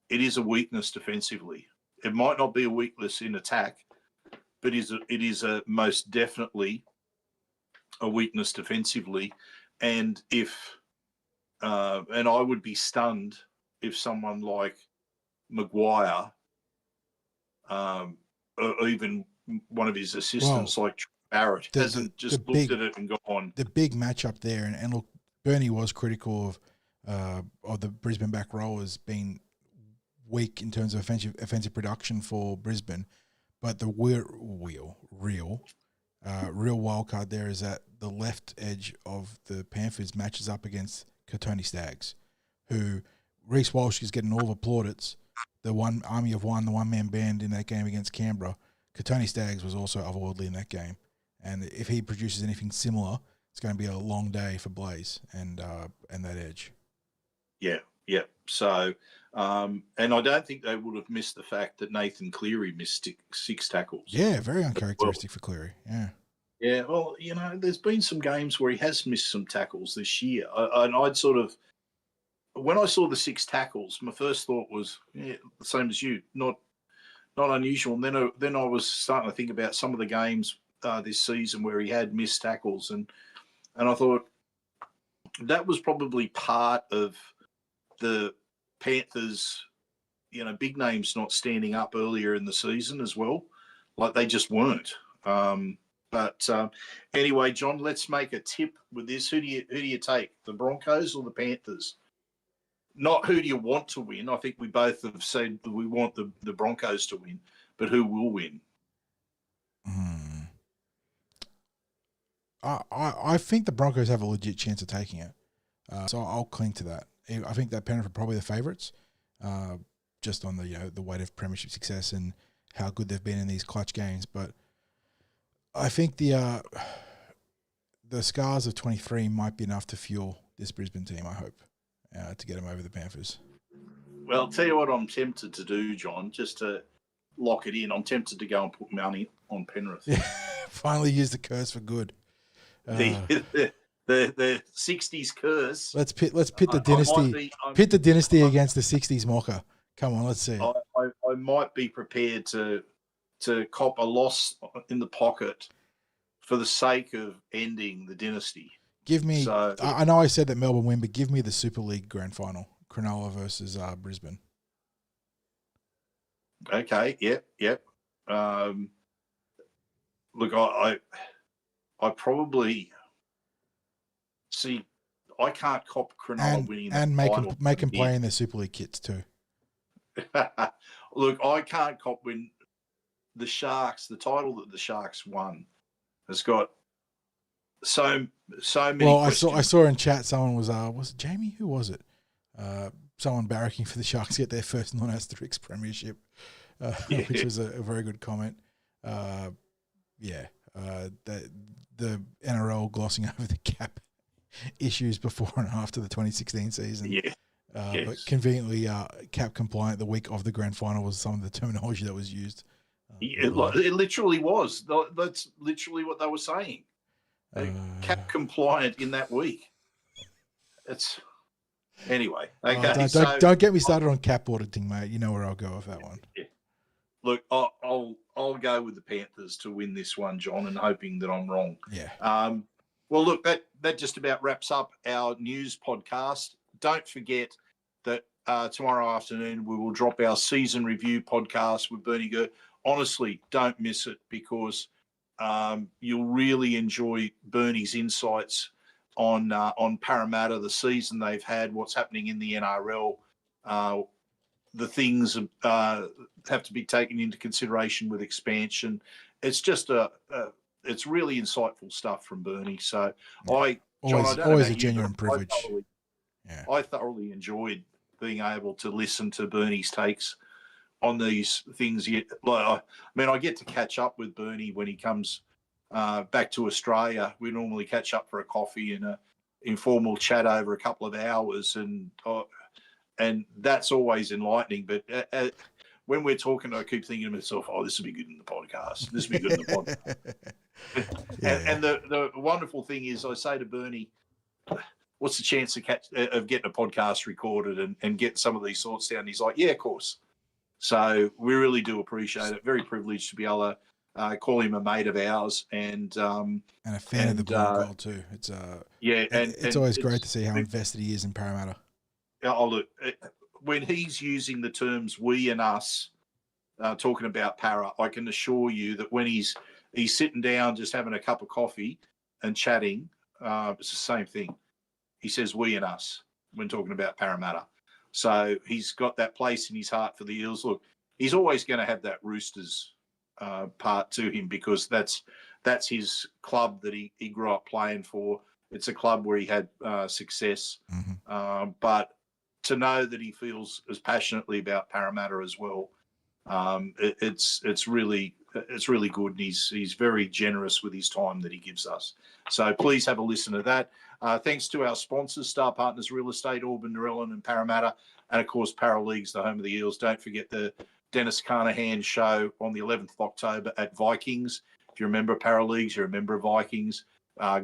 it is a weakness defensively. It might not be a weakness in attack, but it is a most definitely a weakness defensively. And and I would be stunned if someone like Maguire, or even one of his assistants like Barrett, hasn't just looked at it and gone. The big matchup there, and look, Bernie was critical of the Brisbane back row as being weak in terms of offensive production for Brisbane, but the real wild card there is that the left edge of the Panthers matches up against Katoni Staggs, who Reece Walsh is getting all the plaudits, the one army of one, the one-man band in that game against Canberra. Katoni Staggs was also otherworldly in that game, and if he produces anything similar, it's going to be a long day for Blaze and that edge. Yeah. So, and I don't think they would have missed the fact that Nathan Cleary missed 6 tackles. Yeah, very uncharacteristic for Cleary. Yeah. Yeah, well, there's been some games where he has missed some tackles this year. And I'd sort of, when I saw the 6 tackles, my first thought was, the same as you, not unusual. And then I was starting to think about some of the games this season where he had missed tackles. And I thought that was probably part of the Panthers, big names not standing up earlier in the season as well. Like they just weren't. But anyway, John, let's make a tip with this. Who do you take, the Broncos or the Panthers? Not who do you want to win. I think we both have said that we want the Broncos to win, but who will win? I think the Broncos have a legit chance of taking it. So I'll cling to that. I think that Penrith are probably the favourites, just on the weight of premiership success and how good they've been in these clutch games. But I think the scars of 23 might be enough to fuel this Brisbane team, I hope, to get them over the Panthers. Well, I'll tell you what I'm tempted to do, John, just to lock it in. I'm tempted to go and put money on Penrith. Yeah, finally use the curse for good. The 60s curse. Let's pit the dynasty. Pit the dynasty against the 60s mocker. Come on, let's see. I might be prepared to cop a loss in the pocket for the sake of ending the dynasty. Give me. I know I said that Melbourne win, but give me the Super League Grand Final: Cronulla versus Brisbane. Okay. Yep. Look, I probably. See, I can't cop Cronulla winning and make them play in their Super League kits too. Look, I can't cop win the Sharks. The title that the Sharks won has got so many. Well, questions. I saw in chat someone was it Jamie? Who was it? Someone barracking for the Sharks to get their first non-asterisk premiership, which was a very good comment. The NRL glossing over the cap issues before and after the 2016 season. Yeah. Yes. But conveniently, cap compliant the week of the grand final was some of the terminology that was used. It literally was. That's literally what they were saying. Cap compliant in that week. It's anyway. Okay. Don't get me started on cap auditing, mate. You know where I'll go with that one. Yeah. Look, I'll go with the Panthers to win this one, John, and hoping that I'm wrong. Yeah. Well, look, that just about wraps up our news podcast. Don't forget that tomorrow afternoon we will drop our season review podcast with Bernie Gert. Honestly, don't miss it because you'll really enjoy Bernie's insights on Parramatta, the season they've had, what's happening in the NRL. The things have to be taken into consideration with expansion. It's just it's really insightful stuff from Bernie. So John, always a genuine privilege. I thoroughly enjoyed being able to listen to Bernie's takes on these things. I get to catch up with Bernie when he comes back to Australia. We normally catch up for a coffee and an informal chat over a couple of hours, and that's always enlightening. But when we're talking, I keep thinking to myself, "Oh, this will be good in the podcast. This will be good in the podcast." And the wonderful thing is, I say to Bernie, "What's the chance of getting a podcast recorded and get some of these thoughts down?" He's like, "Yeah, of course." So we really do appreciate it. Very privileged to be able to call him a mate of ours, and a fan of the blue and gold too. It's it's always great to see how invested he is in Parramatta. Oh, look, when he's using the terms "we" and "us," talking about Para, I can assure you that when he's sitting down just having a cup of coffee and chatting, it's the same thing. He says "we" and "us" when talking about Parramatta. So he's got that place in his heart for the Eels. Look, he's always going to have that Roosters part to him, because that's his club that he grew up playing for. It's a club where he had success. But to know that he feels as passionately about Parramatta as well, it's really good, and he's very generous with his time that he gives us. So please have a listen to that. Thanks to our sponsors, Star Partners Real Estate, Auburn, Narellan and Parramatta, and of course Paraleagues, the home of the Eels. Don't forget the Dennis Carnahan show on the 11th of October at Vikings. If you're a member of Paraleagues, you're a member of Vikings.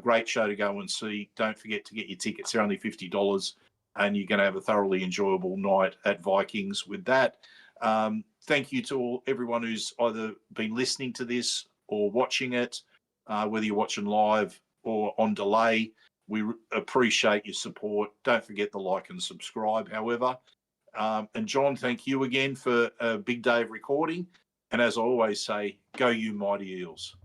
Great show to go and see. Don't forget to get your tickets. They're only $50, and you're going to have a thoroughly enjoyable night at Vikings with that. Thank you to everyone who's either been listening to this or watching it, whether you're watching live or on delay. We appreciate your support. Don't forget to like and subscribe, however. And John, thank you again for a big day of recording. And as I always say, go you mighty Eels.